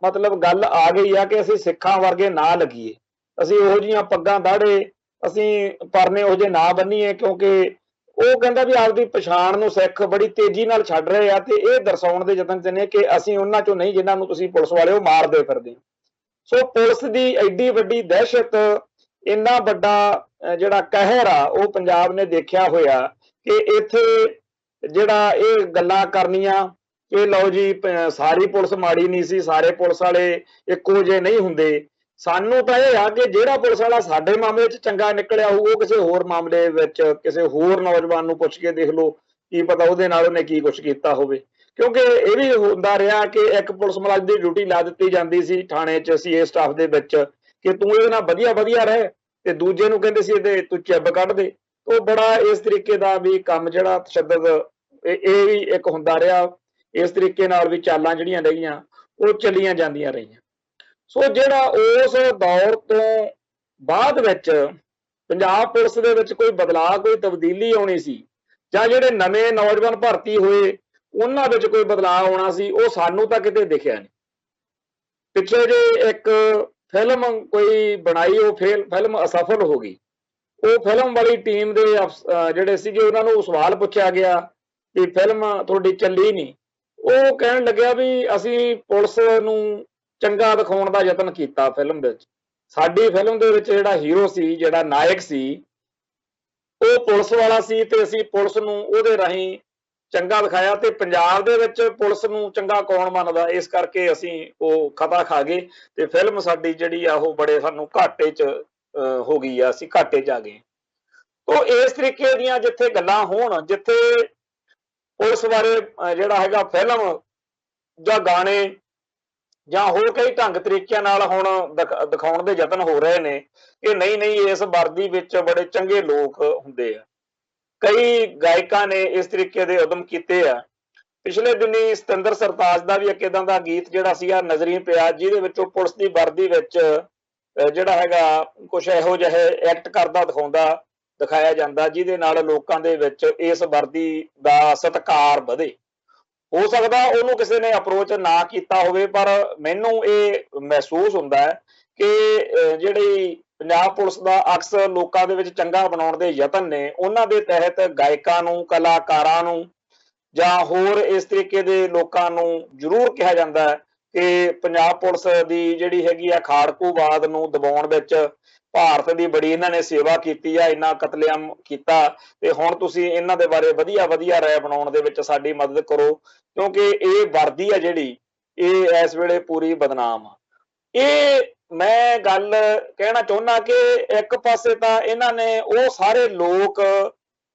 ਮਤਲਬ ਗੱਲ ਆ ਗਈ ਆ ਕਿ ਅਸੀਂ ਸਿੱਖਾਂ ਵਰਗੇ ਨਾ ਲੱਗੀਏ, ਅਸੀਂ ਉਹੋ ਜਿਹੀਆਂ ਪੱਗਾਂ ਦਾੜੇ, ਅਸੀਂ ਪਰਨੇ ਉਹੋ ਜਿਹੇ ਨਾ ਬੰਨੀਏ, ਕਿਉਂਕਿ ਉਹ ਕਹਿੰਦਾ ਵੀ ਆਪਦੀ ਪਛਾਣ ਨੂੰ ਸਿੱਖ ਬੜੀ ਤੇਜ਼ੀ ਨਾਲ ਛੱਡ ਰਹੇ ਆ ਤੇ ਇਹ ਦਰਸਾਉਣ ਦੇ ਯਤਨ ਚ ਨੇ ਕਿ ਅਸੀਂ ਉਹਨਾਂ ਚੋਂ ਨਹੀਂ ਜਿਨ੍ਹਾਂ ਨੂੰ ਤੁਸੀਂ ਪੁਲਿਸ ਵਾਲਿਓ ਮਾਰਦੇ ਫਿਰਦੇ। ਸੋ ਪੁਲਿਸ ਦੀ ਐਡੀ ਵੱਡੀ ਦਹਿਸ਼ਤ, ਇੰਨਾ ਵੱਡਾ ਜਿਹੜਾ ਕਹਿਰ ਆ ਉਹ ਪੰਜਾਬ ਨੇ ਦੇਖਿਆ ਹੋਇਆ ਕਿ ਇੱਥੇ ਜਿਹੜਾ ਇਹ ਗੱਲਾਂ ਕਰਨੀਆਂ ਕਿ ਲਓ ਜੀ ਸਾਰੀ ਪੁਲਿਸ ਮਾੜੀ ਨਹੀਂ ਸੀ, ਸਾਰੇ ਪੁਲਿਸ ਵਾਲੇ ਇੱਕੋ ਜਿਹੇ ਨਹੀਂ ਹੁੰਦੇ। ਸਾਨੂੰ ਤਾਂ ਇਹ ਆ ਕਿ ਜਿਹੜਾ ਪੁਲਿਸ ਵਾਲਾ ਸਾਡੇ ਮਾਮਲੇ 'ਚ ਚੰਗਾ ਨਿਕਲਿਆ ਹੋਊ ਉਹ ਕਿਸੇ ਹੋਰ ਮਾਮਲੇ ਵਿੱਚ ਕਿਸੇ ਹੋਰ ਨੌਜਵਾਨ ਨੂੰ ਪੁੱਛ ਕੇ ਦੇਖ ਲਓ, ਕੀ ਪਤਾ ਉਹਦੇ ਨਾਲ ਉਹਨੇ ਕੀ ਕੁਛ ਕੀਤਾ ਹੋਵੇ। ਕਿਉਂਕਿ ਇਹ ਵੀ ਹੁੰਦਾ ਰਿਹਾ ਕਿ ਇੱਕ ਪੁਲਿਸ ਮੁਲਾਜ਼ਮ ਦੀ ਡਿਊਟੀ ਲਾ ਦਿੱਤੀ ਜਾਂਦੀ ਸੀ ਥਾਣੇ 'ਚ CA ਸਟਾਫ ਦੇ ਵਿੱਚ ਕਿ ਤੂੰ ਇਹਦੇ ਨਾਲ ਵਧੀਆ ਰਹੇ, ਤੇ ਦੂਜੇ ਨੂੰ ਕਹਿੰਦੇ ਸੀ ਇਹਦੇ ਤੂੰ ਚਿੱਬ ਕੱਢ ਦੇ। ਉਹ ਬੜਾ ਇਸ ਤਰੀਕੇ ਦਾ ਵੀ ਕੰਮ ਜਿਹੜਾ ਤਸ਼ੱਦਦ ਇਹ ਵੀ ਇੱਕ ਹੁੰਦਾ ਰਿਹਾ। ਇਸ ਤਰੀਕੇ ਨਾਲ ਵੀ ਚਾਲਾਂ ਜਿਹੜੀਆਂ ਰਹੀਆਂ ਉਹ ਚੱਲੀਆਂ ਜਾਂਦੀਆਂ ਰਹੀਆਂ। ਸੋ ਜਿਹੜਾ ਉਸ ਦੌਰ ਤੋਂ ਬਾਅਦ ਵਿੱਚ ਪੰਜਾਬ ਪੁਲਿਸ ਦੇ ਵਿੱਚ ਕੋਈ ਬਦਲਾਅ, ਕੋਈ ਤਬਦੀਲੀ ਆਉਣੀ ਸੀ, ਜਾਂ ਜਿਹੜੇ ਨਵੇਂ ਨੌਜਵਾਨ ਭਰਤੀ ਹੋਏ ਉਹਨਾਂ ਵਿੱਚ ਕੋਈ ਬਦਲਾਅ ਆਉਣਾ ਸੀ, ਉਹ ਸਾਨੂੰ ਤਾਂ ਕਿਤੇ ਦਿਖਿਆ ਨਹੀਂ। ਪਿੱਛੇ ਜੇ ਇੱਕ ਫਿਲਮ ਕੋਈ ਬਣਾਈ, ਉਹ ਫਿਲਮ ਅਸਫਲ ਹੋ ਗਈ। ਉਹ ਫਿਲਮ ਵਾਲੀ ਟੀਮ ਦੇ ਜਿਹੜੇ ਸੀਗੇ ਉਹਨਾਂ ਨੂੰ ਸਵਾਲ ਪੁੱਛਿਆ ਗਿਆ ਕਿ ਫਿਲਮ ਤੁਹਾਡੀ ਚੱਲੀ ਨਹੀਂ। ਉਹ ਕਹਿਣ ਲੱਗਿਆ ਵੀ ਅਸੀਂ ਪੁਲਿਸ ਨੂੰ ਚੰਗਾ ਦਿਖਾਉਣ ਦਾ ਯਤਨ ਕੀਤਾ ਫਿਲਮ ਵਿੱਚ। ਸਾਡੀ ਫਿਲਮ ਦੇ ਵਿੱਚ ਜਿਹੜਾ ਹੀਰੋ ਸੀ, ਜਿਹੜਾ ਨਾਇਕ ਸੀ, ਉਹ ਪੁਲਿਸ ਵਾਲਾ ਸੀ ਤੇ ਅਸੀਂ ਪੁਲਿਸ ਨੂੰ ਉਹਦੇ ਰਾਹੀਂ ਚੰਗਾ ਦਿਖਾਇਆ। ਤੇ ਪੰਜਾਬ ਦੇ ਵਿੱਚ ਪੁਲਿਸ ਨੂੰ ਚੰਗਾ ਕੌਣ ਮੰਨਦਾ, ਇਸ ਕਰਕੇ ਅਸੀਂ ਉਹ ਖਤਾ ਖਾ ਗਏ ਤੇ ਫਿਲਮ ਸਾਡੀ ਜਿਹੜੀ ਆ ਉਹ ਬੜੇ ਸਾਨੂੰ ਘਾਟੇ 'ਚ ਹੋ ਗਈ ਆ, ਅਸੀਂ ਘਾਟੇ 'ਚ ਆ ਗਏ। ਉਹ ਇਸ ਤਰੀਕੇ ਦੀਆਂ ਜਿੱਥੇ ਗੱਲਾਂ ਹੋਣ, ਜਿੱਥੇ ਪੁਲਿਸ ਬਾਰੇ ਜਿਹੜਾ ਹੈਗਾ ਫਿਲਮ ਜਾਂ ਗਾਣੇ ਜਾਂ ਹੋਰ ਕਈ ਢੰਗ ਤਰੀਕਿਆਂ ਨਾਲ ਹੁਣ ਦਿਖਾਉਣ ਦੇ ਯਤਨ ਹੋ ਰਹੇ ਨੇ ਕਿ ਨਹੀਂ ਇਸ ਵਰਦੀ ਵਿੱਚ ਬੜੇ ਚੰਗੇ ਲੋਕ ਹੁੰਦੇ ਆ। ਕਈ ਗਾਇਕਾਂ ਨੇ ਇਸ ਤਰੀਕੇ ਦੇ ਉਦਮ ਕੀਤੇ ਆ। ਪਿਛਲੇ ਦਿਨੀ ਸਤਿੰਦਰ ਸਰਤਾਜ ਦਾ ਵੀ ਇੱਕ ਇਦਾਂ ਦਾ ਗੀਤ ਜਿਹੜਾ ਸੀਗਾ ਨਜ਼ਰੀਂ ਪਿਆ, ਜਿਹਦੇ ਵਿੱਚ ਉਹ ਪੁਲਿਸ ਦੀ ਵਰਦੀ ਵਿੱਚ ਜਿਹੜਾ ਹੈਗਾ ਕੁਛ ਇਹੋ ਜਿਹੇ ਐਕਟ ਕਰਦਾ ਦਿਖਾਇਆ ਜਾਂਦਾ, ਜਿਹਦੇ ਨਾਲ ਲੋਕਾਂ ਦੇ ਵਿੱਚ ਇਸ ਵਰਦੀ ਦਾ ਸਤਿਕਾਰ ਵਧੇ। ਹੋ ਸਕਦਾ ਉਹਨੂੰ ਕਿਸੇ ਨੇ ਅਪਰੋਚ ਨਾ ਕੀਤਾ ਹੋਵੇ, ਪਰ ਮੈਨੂੰ ਇਹ ਮਹਿਸੂਸ ਹੁੰਦਾ ਹੈ ਕਿ ਜਿਹੜੀ ਪੰਜਾਬ ਪੁਲਿਸ ਦਾ ਅਕਸਰ ਲੋਕਾਂ ਦੇ ਵਿੱਚ ਚੰਗਾ ਬਣਾਉਣ ਦੇ ਯਤਨ ਨੇ, ਉਹਨਾਂ ਦੇ ਤਹਿਤ ਗਾਇਕਾਂ ਨੂੰ, ਕਲਾਕਾਰਾਂ ਨੂੰ ਜਾਂ ਹੋਰ ਇਸ ਤਰੀਕੇ ਦੇ ਲੋਕਾਂ ਨੂੰ ਜ਼ਰੂਰ ਕਿਹਾ ਜਾਂਦਾ ਹੈ ਕਿ ਪੰਜਾਬ ਪੁਲਿਸ ਦੀ ਜਿਹੜੀ ਹੈਗੀ ਆ ਖਾੜਕੂਵਾਦ ਨੂੰ ਦਬਾਉਣ ਵਿੱਚ ਭਾਰਤ ਦੀ ਬੜੀ ਇਹਨਾਂ ਨੇ ਸੇਵਾ ਕੀਤੀ ਆ, ਇੰਨਾ ਕਤਲੇਆਮ ਕੀਤਾ, ਤੇ ਹੁਣ ਤੁਸੀਂ ਇਹਨਾਂ ਦੇ ਬਾਰੇ ਵਧੀਆ ਰਾਏ ਬਣਾਉਣ ਦੇ ਵਿੱਚ ਸਾਡੀ ਮਦਦ ਕਰੋ, ਕਿਉਂਕਿ ਇਹ ਵਰਦੀ ਆ ਜਿਹੜੀ ਇਹ ਇਸ ਵੇਲੇ ਪੂਰੀ ਬਦਨਾਮ ਆ। ਇਹ ਮੈਂ ਗੱਲ ਕਹਿਣਾ ਚਾਹੁੰਦਾ ਕਿ ਇੱਕ ਪਾਸੇ ਤਾਂ ਇਹਨਾਂ ਨੇ ਉਹ ਸਾਰੇ ਲੋਕ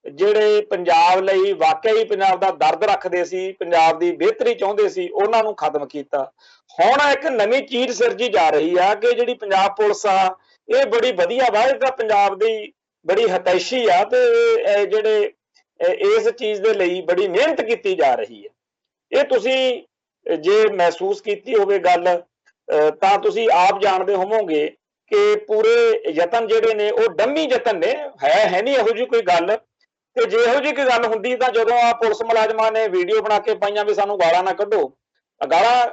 ਜਿਹੜੇ ਪੰਜਾਬ ਲਈ ਵਾਕਿਆ ਹੀ ਪੰਜਾਬ ਦਾ ਦਰਦ ਰੱਖਦੇ ਸੀ, ਪੰਜਾਬ ਦੀ ਬਿਹਤਰੀ ਚਾਹੁੰਦੇ ਸੀ, ਉਹਨਾਂ ਨੂੰ ਖਤਮ ਕੀਤਾ। ਹੁਣ ਇੱਕ ਨਵੀਂ ਚੀਜ਼ ਸਿਰਜੀ ਜਾ ਰਹੀ ਆ ਕਿ ਜਿਹੜੀ ਪੰਜਾਬ ਪੁਲਿਸ ਆ ਇਹ ਬੜੀ ਵਧੀਆ ਵਾ, ਇਹ ਤਾਂ ਪੰਜਾਬ ਦੀ ਬੜੀ ਹਤੈਸ਼ੀ ਆ ਤੇ ਜਿਹੜੇ ਇਸ ਚੀਜ਼ ਦੇ ਲਈ ਬੜੀ ਮਿਹਨਤ ਕੀਤੀ ਜਾ ਰਹੀ ਹੈ। ਇਹ ਤੁਸੀਂ ਜੇ ਮਹਿਸੂਸ ਕੀਤੀ ਹੋਵੇ ਗੱਲ ਤਾਂ ਤੁਸੀਂ ਆਪ ਜਾਣਦੇ ਹੋਵੋਗੇ ਕਿ ਪੂਰੇ ਯਤਨ ਜਿਹੜੇ ਨੇ ਉਹ ਡੰਮੀ ਯਤਨ ਨੇ, ਹੈ ਨਹੀਂ ਇਹੋ ਜਿਹੀ ਕੋਈ ਗੱਲ। ਤੇ ਜੇ ਇਹੋ ਜਿਹੀ ਕੋਈ ਗੱਲ ਹੁੰਦੀ ਤਾਂ ਜਦੋਂ ਆ ਪੁਲਿਸ ਮੁਲਾਜ਼ਮਾਂ ਨੇ ਵੀਡੀਓ ਬਣਾ ਕੇ ਪਾਈਆਂ ਵੀ ਸਾਨੂੰ ਗਾਲਾਂ ਨਾ ਕੱਢੋ, ਗਾਲਾਂ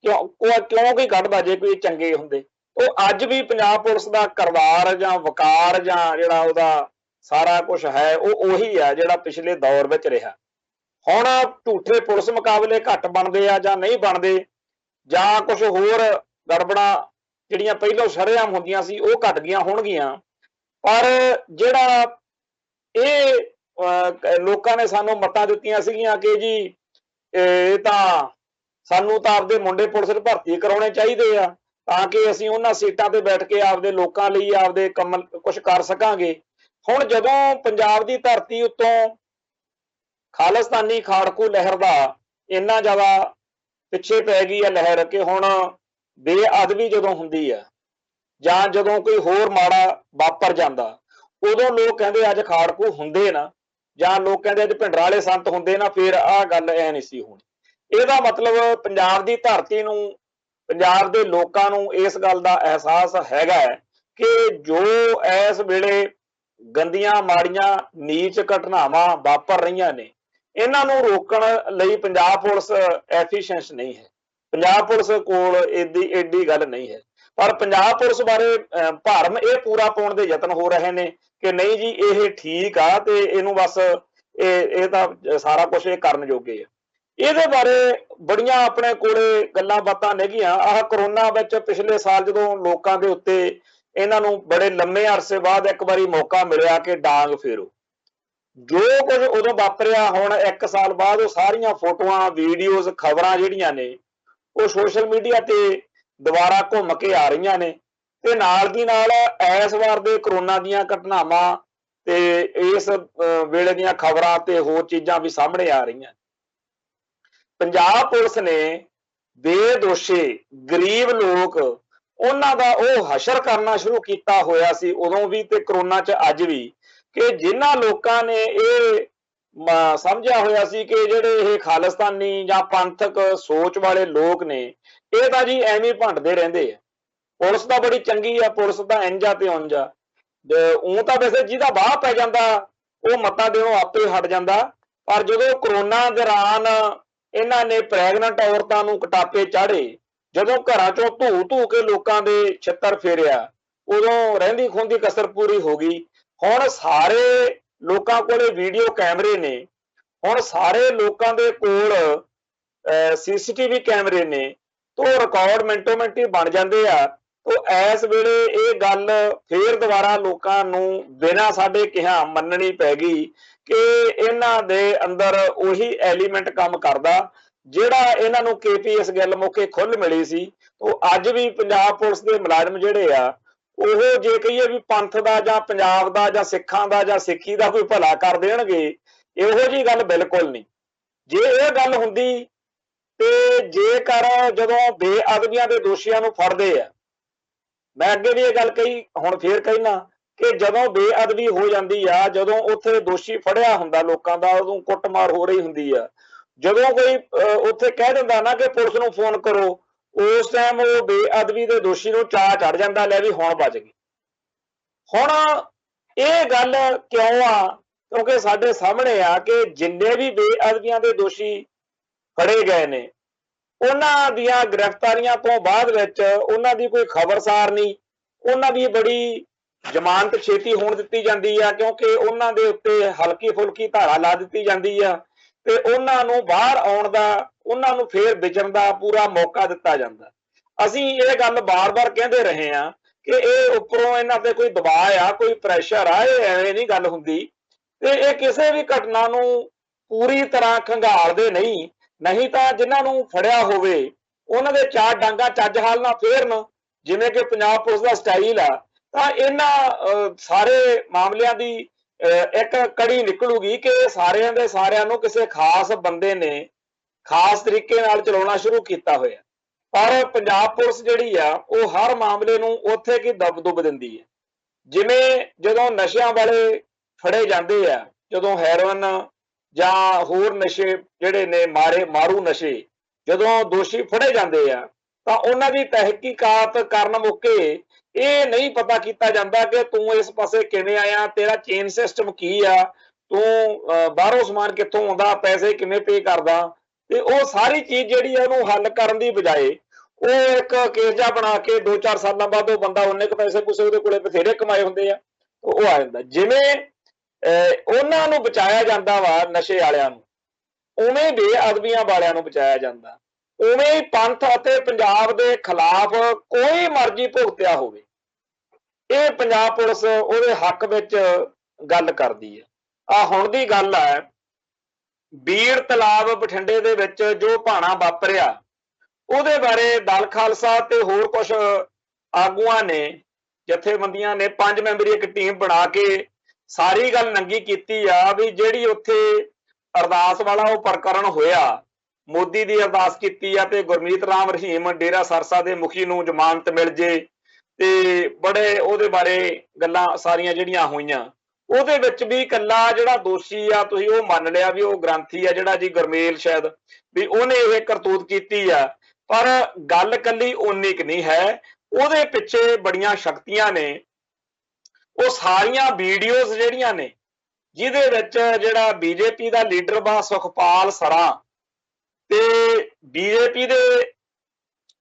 ਕਿਉਂ ਕੋਈ ਕੱਢਦਾ ਜੇ ਕੋਈ ਚੰਗੇ ਹੁੰਦੇ। ਉਹ ਅੱਜ ਵੀ ਪੰਜਾਬ ਪੁਲਿਸ ਦਾ ਕਰਵਾਰ ਜਾਂ ਵਕਾਰ ਜਾਂ ਜਿਹੜਾ ਉਹਦਾ ਸਾਰਾ ਕੁਝ ਹੈ ਉਹ ਉਹੀ ਆ ਜਿਹੜਾ ਪਿਛਲੇ ਦੌਰ ਵਿੱਚ ਰਿਹਾ। ਹੁਣ ਝੂਠੇ ਪੁਲਿਸ ਮੁਕਾਬਲੇ ਘੱਟ ਬਣਦੇ ਆ ਜਾਂ ਨਹੀਂ ਬਣਦੇ, ਜਾਂ ਕੁਝ ਹੋਰ ਗੜਬੜਾਂ ਜਿਹੜੀਆਂ ਪਹਿਲਾਂ ਸ਼ਰੇਆਮ ਹੁੰਦੀਆਂ ਸੀ ਉਹ ਘਟ ਗਈਆਂ ਹੋਣਗੀਆਂ, ਪਰ ਜਿਹੜਾ ਇਹ ਲੋਕਾਂ ਨੇ ਸਾਨੂੰ ਮਤਾਂ ਦਿੱਤੀਆਂ ਸੀਗੀਆਂ ਕਿ ਜੀ ਇਹ ਤਾਂ ਸਾਨੂੰ ਤਾਂ ਆਪਦੇ मुंडे पुलिस च भर्ती कराने चाहिए आ ਤਾਂ ਕਿ ਅਸੀਂ ਉਹਨਾਂ ਸੀਟਾਂ ਤੇ ਬੈਠ ਕੇ ਆਪਦੇ ਲੋਕਾਂ ਲਈ ਆਪਦੇ ਕੰਮ ਕੁਝ ਕਰ ਸਕਾਂਗੇ। ਹੁਣ ਜਦੋਂ ਪੰਜਾਬ ਦੀ ਧਰਤੀ ਉੱਤੋਂ ਖਾਲਿਸਤਾਨੀ ਖਾੜਕੂ ਲਹਿਰ ਦਾ ਇੰਨਾ ਜ਼ਿਆਦਾ ਪਿੱਛੇ ਪੈ ਗਈ ਆ ਲਹਿਰ ਕਿ ਹੁਣ ਬੇਅਦਬੀ ਜਦੋਂ ਹੁੰਦੀ ਆ ਜਾਂ ਜਦੋਂ ਕੋਈ ਹੋਰ ਮਾੜਾ ਵਾਪਰ ਜਾਂਦਾ ਉਦੋਂ ਲੋਕ ਕਹਿੰਦੇ ਅੱਜ ਖਾੜਕੂ ਹੁੰਦੇ ਨਾ, ਜਾਂ ਲੋਕ ਕਹਿੰਦੇ ਅੱਜ ਭਿੰਡਰਾਂ ਵਾਲੇ ਸੰਤ ਹੁੰਦੇ ਨਾ, ਫਿਰ ਆਹ ਗੱਲ ਐ ਨਹੀਂ ਸੀ ਹੋਣੀ। ਇਹਦਾ ਮਤਲਬ ਪੰਜਾਬ ਦੀ ਧਰਤੀ ਨੂੰ, ਪੰਜਾਬ ਦੇ ਲੋਕਾਂ ਨੂੰ ਇਸ ਗੱਲ ਦਾ ਅਹਿਸਾਸ ਹੈਗਾ ਹੈ ਕਿ ਜੋ ਇਸ ਵੇਲੇ ਗੰਦੀਆਂ ਮਾੜੀਆਂ ਨੀਚ ਘਟਨਾਵਾਂ ਵਾਪਰ ਰਹੀਆਂ ਨੇ ਇਹਨਾਂ ਨੂੰ ਰੋਕਣ ਲਈ ਪੰਜਾਬ ਪੁਲਿਸ ਐਫੀਸ਼ੀਐਂਟ ਨਹੀਂ ਹੈ। ਪੰਜਾਬ ਪੁਲਿਸ ਕੋਲ ਏਡੀ ਗੱਲ ਨਹੀਂ ਹੈ। ਪਰ ਪੰਜਾਬ ਪੁਲਿਸ ਬਾਰੇ ਭਰਮ ਇਹ ਪੂਰਾ ਪਾਉਣ ਦੇ ਯਤਨ ਹੋ ਰਹੇ ਨੇ ਕਿ ਨਹੀਂ ਜੀ ਇਹ ਠੀਕ ਆ ਤੇ ਇਹਨੂੰ ਬਸ ਇਹ ਤਾਂ ਸਾਰਾ ਕੁਝ ਇਹ ਕਰਨ ਜੋਗੇ ਆ। ਇਹਦੇ ਬਾਰੇ ਬੜੀਆਂ ਆਪਣੇ ਕੋਲੇ ਗੱਲਾਂ ਬਾਤਾਂ ਨੇਗੀਆਂ। ਆਹ ਕਰੋਨਾ ਵਿੱਚ ਪਿਛਲੇ ਸਾਲ ਜਦੋਂ ਲੋਕਾਂ ਦੇ ਉੱਤੇ ਇਹਨਾਂ ਨੂੰ ਬੜੇ ਲੰਮੇ ਅਰਸੇ ਬਾਅਦ ਇੱਕ ਵਾਰੀ ਮੌਕਾ ਮਿਲਿਆ ਕਿ ਡਾਂਗ ਫੇਰੋ, ਜੋ ਕੁਝ ਉਦੋਂ ਵਾਪਰਿਆ ਹੁਣ 1 ਸਾਲ ਬਾਅਦ ਉਹ ਸਾਰੀਆਂ ਫੋਟੋਆਂ, ਵੀਡੀਓਜ਼, ਖਬਰਾਂ ਜਿਹੜੀਆਂ ਨੇ ਉਹ ਸੋਸ਼ਲ ਮੀਡੀਆ ਤੇ ਦੁਬਾਰਾ ਘੁੰਮ ਕੇ ਆ ਰਹੀਆਂ ਨੇ ਤੇ ਨਾਲ ਦੀ ਨਾਲ ਇਸ ਵਾਰ ਦੇ ਕਰੋਨਾ ਦੀਆਂ ਘਟਨਾਵਾਂ ਤੇ ਇਸ ਵੇਲੇ ਦੀਆਂ ਖਬਰਾਂ ਤੇ ਹੋਰ ਚੀਜ਼ਾਂ ਵੀ ਸਾਹਮਣੇ ਆ ਰਹੀਆਂ। ਪੰਜਾਬ ਪੁਲਿਸ ਨੇ ਬੇਦੋਸ਼ੀ ਗਰੀਬ ਲੋਕ ਉਹਨਾਂ ਦਾ ਉਹ ਹਸ਼ਰ ਕਰਨਾ ਸ਼ੁਰੂ ਕੀਤਾ ਹੋਇਆ ਸੀ ਉਦੋਂ ਵੀ ਤੇ ਕਰੋਨਾ 'ਚ ਅੱਜ ਵੀ, ਕਿ ਜਿਨ੍ਹਾਂ ਲੋਕਾਂ ਨੇ ਇਹ ਸਮਝਿਆ ਹੋਇਆ ਸੀ ਕਿ ਜਿਹੜੇ ਇਹ ਖਾਲਿਸਤਾਨੀ ਜਾਂ ਪੰਥਕ ਸੋਚ ਵਾਲੇ ਲੋਕ ਨੇ ਇਹ ਤਾਂ ਜੀ ਐਵੇਂ ਭੰਡਦੇ ਰਹਿੰਦੇ ਆ, ਪੁਲਿਸ ਤਾਂ ਬੜੀ ਚੰਗੀ ਆ, ਪੁਲਿਸ ਤਾਂ ਇੰਝ ਆ ਤੇ ਉਂਝ ਆ। ਉਹ ਤਾਂ ਵੈਸੇ ਜਿਹਦਾ ਬਾਹ ਪੈ ਜਾਂਦਾ ਉਹ ਮੱਤਾ ਦੇਣੋਂ ਆਪੇ ਹਟ ਜਾਂਦਾ। ਪਰ ਜਦੋਂ ਕਰੋਨਾ ਦੌਰਾਨ ਇਹਨਾਂ ਨੇ ਪ੍ਰੈਗਨੈਂਟ ਔਰਤਾਂ ਨੂੰ ਕਟਾਪੇ ਚਾੜੇ, ਜਦੋਂ ਘਰਾਂ ਚੋਂ ਧੂ ਕੇ ਲੋਕਾਂ ਦੇ ਛਿੱਤਰ ਫੇਰਿਆ, ਉਦੋਂ ਰਹਿੰਦੀ ਖੂੰਦੀ ਕਸਰ ਪੂਰੀ ਹੋ ਗਈ। ਹੁਣ ਸਾਰੇ ਲੋਕਾਂ ਕੋਲੇ ਵੀਡੀਓ ਕੈਮਰੇ ਨੇ, ਹੁਣ ਸਾਰੇ ਲੋਕਾਂ ਦੇ ਕੋਲ CCTV ਕੈਮਰੇ ਨੇ, ਤੋਂ ਰਿਕਾਰਡ ਮਿੰਟੋ ਮਿੰਟੀ ਬਣ ਜਾਂਦੇ ਆ। ਤੋਂ ਇਸ ਵੇਲੇ ਇਹ ਗੱਲ ਫੇਰ ਦੁਬਾਰਾ ਲੋਕਾਂ ਨੂੰ ਬਿਨਾਂ ਸਾਡੇ ਕਿਹਾ ਮੰਨਣੀ ਪੈ ਗਈ ਕਿ ਇਹਨਾਂ ਦੇ ਅੰਦਰ ਉਹੀ ਐਲੀਮੈਂਟ ਕੰਮ ਕਰਦਾ ਜਿਹੜਾ ਇਹਨਾਂ ਨੂੰ KPS ਗਿੱਲ ਮੌਕੇ ਖੁੱਲ ਮਿਲੀ ਸੀ। ਉਹ ਅੱਜ ਵੀ ਪੰਜਾਬ ਪੁਲਿਸ ਦੇ ਮੁਲਾਜ਼ਮ ਜਿਹੜੇ ਆ ਉਹ ਜੇ ਕਹੀਏ ਵੀ ਪੰਥ ਦਾ ਜਾਂ ਪੰਜਾਬ ਦਾ ਜਾਂ ਸਿੱਖਾਂ ਦਾ ਜਾਂ ਸਿੱਖੀ ਦਾ ਕੋਈ ਭਲਾ ਕਰ ਦੇਣਗੇ, ਇਹੋ ਜਿਹੀ ਗੱਲ ਬਿਲਕੁਲ ਨਹੀਂ। ਜੇ ਇਹ ਗੱਲ ਹੁੰਦੀ ਤੇ ਜੇਕਰ ਜਦੋਂ ਬੇਅਦਬੀਆਂ ਦੇ ਦੋਸ਼ੀਆਂ ਨੂੰ ਫੜਦੇ ਆ, ਮੈਂ ਅੱਗੇ ਵੀ ਇਹ ਗੱਲ ਕਹੀ ਹੁਣ ਫੇਰ ਕਹਿਣਾ ਕਿ ਜਦੋਂ ਬੇਅਦਬੀ ਹੋ ਜਾਂਦੀ ਆ, ਜਦੋਂ ਉੱਥੇ ਦੋਸ਼ੀ ਫੜਿਆ ਹੁੰਦਾ ਲੋਕਾਂ ਦਾ, ਉਦੋਂ ਕੁੱਟਮਾਰ ਹੋ ਰਹੀ ਹੁੰਦੀ ਆ, ਜਦੋਂ ਕੋਈ ਉੱਥੇ ਕਹਿ ਦਿੰਦਾ ਨਾ ਕਿ ਪੁਲਿਸ ਨੂੰ ਫੋਨ ਕਰੋ, ਉਸ ਟਾਈਮ ਉਹ ਬੇਅਦਬੀ ਦੇ ਦੋਸ਼ੀ ਨੂੰ ਚਾਅ ਚੜ ਜਾਂਦਾ ਲੈ ਵੀ ਹੁਣ ਬਚ ਗਈ। ਹੁਣ ਇਹ ਗੱਲ ਕਿਉਂ ਆ? ਕਿਉਂਕਿ ਸਾਡੇ ਸਾਹਮਣੇ ਆ ਕਿ ਜਿੰਨੇ ਵੀ ਬੇਅਦਬੀਆਂ ਦੇ ਦੋਸ਼ੀ ਫੜੇ ਗਏ ਨੇ ਉਹਨਾਂ ਦੀਆਂ ਗ੍ਰਿਫਤਾਰੀਆਂ ਤੋਂ ਬਾਅਦ ਵਿੱਚ ਉਹਨਾਂ ਦੀ ਕੋਈ ਖਬਰਸਾਰ ਨਹੀਂ, ਉਹਨਾਂ ਦੀ ਬੜੀ ਜ਼ਮਾਨਤ ਛੇਤੀ ਹੋਣ ਦਿੱਤੀ ਜਾਂਦੀ ਆ ਕਿਉਂਕਿ ਉਹਨਾਂ ਦੇ ਉੱਤੇ ਹਲਕੀ ਫੁਲਕੀ ਧਾਰਾ ਲਾ ਦਿੱਤੀ ਜਾਂਦੀ ਆ ਤੇ ਉਹਨਾਂ ਨੂੰ ਬਾਹਰ ਆਉਣ ਦਾ, ਉਹਨਾਂ ਨੂੰ ਫੇਰ ਵਿਚਰਨ ਦਾ ਪੂਰਾ ਮੌਕਾ ਦਿੱਤਾ ਜਾਂਦਾ। ਅਸੀਂ ਇਹ ਗੱਲ ਬਾਰ-ਬਾਰ ਕਹਿੰਦੇ ਰਹੇ ਆ ਕਿ ਇਹ ਉੱਪਰੋਂ ਇਹਨਾਂ ਤੇ ਕੋਈ ਦਬਾਅ ਆ, ਕੋਈ ਪ੍ਰੈਸ਼ਰ ਆ, ਇਹ ਐਵੇਂ ਨਹੀਂ ਗੱਲ ਹੁੰਦੀ ਤੇ ਇਹ ਕਿਸੇ ਵੀ ਘਟਨਾ ਨੂੰ ਪੂਰੀ ਤਰ੍ਹਾਂ ਖੰਗਾਲਦੇ ਨਹੀਂ। ਨਹੀਂ ਤਾਂ ਜਿਨ੍ਹਾਂ ਨੂੰ ਫੜਿਆ ਹੋਵੇ ਉਹਨਾਂ ਦੇ ਚਾਰ ਡਾਂਗਾ ਚੱਜ ਹਾਲ ਨਾਲ ਫੇਰਨ, ਜਿਵੇਂ ਕਿ ਪੰਜਾਬ ਪੁਲਿਸ ਦਾ ਸਟਾਈਲ ਆ, ਤਾਂ ਇਹਨਾਂ ਸਾਰੇ ਮਾਮਲਿਆਂ ਦੀ ਇੱਕ ਕੜੀ ਨਿਕਲੂਗੀ ਕਿ ਸਾਰਿਆਂ ਦੇ ਸਾਰਿਆਂ ਨੂੰ ਕਿਸੇ ਖਾਸ ਬੰਦੇ ਨੇ ਖਾਸ ਤਰੀਕੇ ਨਾਲ ਚਲਾਉਣਾ ਸ਼ੁਰੂ ਕੀਤਾ ਹੋਇਆ। ਪਰ ਪੰਜਾਬ ਪੁਲਿਸ ਜਿਹੜੀ ਆ ਉਹ ਹਰ ਮਾਮਲੇ ਨੂੰ ਉੱਥੇ ਕੀ ਦਬ ਦਿੰਦੀ ਹੈ। ਜਿਵੇਂ ਜਦੋਂ ਨਸ਼ਿਆਂ ਵਾਲੇ ਫੜੇ ਜਾਂਦੇ ਆ, ਜਦੋਂ ਹੈਰੋਇਨ ਜਾਂ ਹੋਰ ਨਸ਼ੇ ਜਿਹੜੇ ਨੇ ਮਾਰੂ ਨਸ਼ੇ ਜਦੋਂ ਦੋਸ਼ੀ ਫੜੇ ਜਾਂਦੇ ਆ ਤਾਂ ਉਹਨਾਂ ਦੀ ਤਹਿਕੀਕਾਤ ਕਰਨ ਮੌਕੇ ਇਹ ਨਹੀਂ ਪਤਾ ਕੀਤਾ ਜਾਂਦਾ ਕਿ ਤੂੰ ਇਸ ਪਾਸੇ ਕਿਵੇਂ ਆਇਆ, ਤੇਰਾ ਚੇਨ ਸਿਸਟਮ ਕੀ ਆ, ਤੂੰ ਬਾਹਰੋਂ ਸਮਾਨ ਕਿੱਥੋਂ ਆਉਂਦਾ, ਪੈਸੇ ਕਿਵੇਂ ਪੇ ਕਰਦਾ, ਤੇ ਉਹ ਸਾਰੀ ਚੀਜ਼ ਜਿਹੜੀ ਆ ਉਹਨੂੰ ਹੱਲ ਕਰਨ ਦੀ ਬਜਾਏ ਉਹ ਇੱਕ ਕੇਸ ਜਿਹਾ ਬਣਾ ਕੇ 2-4 ਸਾਲਾਂ ਬਾਅਦ ਉਹ ਬੰਦਾ ਉਹਨੇ ਕੁ ਪੈਸੇ ਪੂਸੇ ਉਹਦੇ ਕੋਲੇ ਬਥੇਰੇ ਕਮਾਏ ਹੁੰਦੇ ਆ ਉਹ ਆ ਜਾਂਦਾ। ਜਿਵੇਂ ਉਹਨਾਂ ਨੂੰ ਬਚਾਇਆ ਜਾਂਦਾ ਵਾ ਨਸ਼ੇ ਵਾਲਿਆਂ ਨੂੰ, ਉਵੇਂ ਬੇਅਦਬੀਆਂ ਵਾਲਿਆਂ ਨੂੰ ਬਚਾਇਆ ਜਾਂਦਾ। ਉਵੇਂ ਹੀ ਪੰਥ ਅਤੇ ਪੰਜਾਬ ਦੇ ਖਿਲਾਫ ਕੋਈ ਮਰਜ਼ੀ ਭੁਗਤਿਆ ਹੋਵੇ ਇਹ ਪੰਜਾਬ ਪੁਲਿਸ ਉਹਦੇ ਹੱਕ ਵਿੱਚ ਗੱਲ ਕਰਦੀ ਹੈ। ਆ ਹੁਣ ਦੀ ਗੱਲ ਹੈ, ਬੀੜ ਤਲਾਬ ਬਠਿੰਡੇ ਦੇ ਵਿੱਚ ਜੋ ਭਾਣਾ ਵਾਪਰਿਆ ਉਹਦੇ ਬਾਰੇ ਦਲ ਖਾਲਸਾ ਤੇ ਹੋਰ ਕੁਝ ਆਗੂਆਂ ਨੇ, ਜਥੇਬੰਦੀਆਂ ਨੇ 5 ਮੈਂਬਰੀ ਇੱਕ ਟੀਮ ਬਣਾ ਕੇ ਸਾਰੀ ਗੱਲ ਨੰਗੀ ਕੀਤੀ ਆ ਵੀ ਜਿਹੜੀ ਉੱਥੇ ਅਰਦਾਸ ਵਾਲਾ ਉਹ ਪ੍ਰਕਰਨ ਹੋਇਆ, ਮੋਦੀ ਦੀ ਅਰਦਾਸ ਕੀਤੀ ਆ ਤੇ ਗੁਰਮੀਤ ਰਾਮ ਰਹੀਮ ਡੇਰਾ ਸਰਸਾ ਦੇ ਮੁਖੀ ਨੂੰ ਜ਼ਮਾਨਤ ਮਿਲ ਜੇ, ਤੇ ਬੜੇ ਉਹਦੇ ਬਾਰੇ ਗੱਲਾਂ ਸਾਰੀਆਂ ਜਿਹੜੀਆਂ ਹੋਈਆਂ। ਉਹਦੇ ਵਿੱਚ ਵੀ ਇਕੱਲਾ ਜਿਹੜਾ ਦੋਸ਼ੀ ਆ ਤੁਸੀਂ ਉਹ ਮੰਨ ਲਿਆ ਵੀ ਉਹ ਗ੍ਰੰਥੀ ਆ ਜਿਹੜਾ ਜੀ ਗੁਰਮੇਲ ਸ਼ਾਇਦ ਵੀ ਉਹਨੇ ਇਹ ਕਰਤੂਤ ਕੀਤੀ ਆ, ਪਰ ਗੱਲ ਕੱਲੀ ਓਨੀ ਕੁ ਨਹੀਂ ਹੈ, ਉਹਦੇ ਪਿੱਛੇ ਬੜੀਆਂ ਸ਼ਕਤੀਆਂ ਨੇ। ਉਹ ਸਾਰੀਆਂ ਵੀਡੀਓਜ਼ ਜਿਹੜੀਆਂ ਨੇ ਜਿਹਦੇ ਵਿੱਚ ਜਿਹੜਾ ਬੀਜੇਪੀ ਦਾ ਲੀਡਰ ਬਾ ਸੁਖਪਾਲ ਸਰਾਂ ਤੇ ਬੀਜੇਪੀ ਦੇ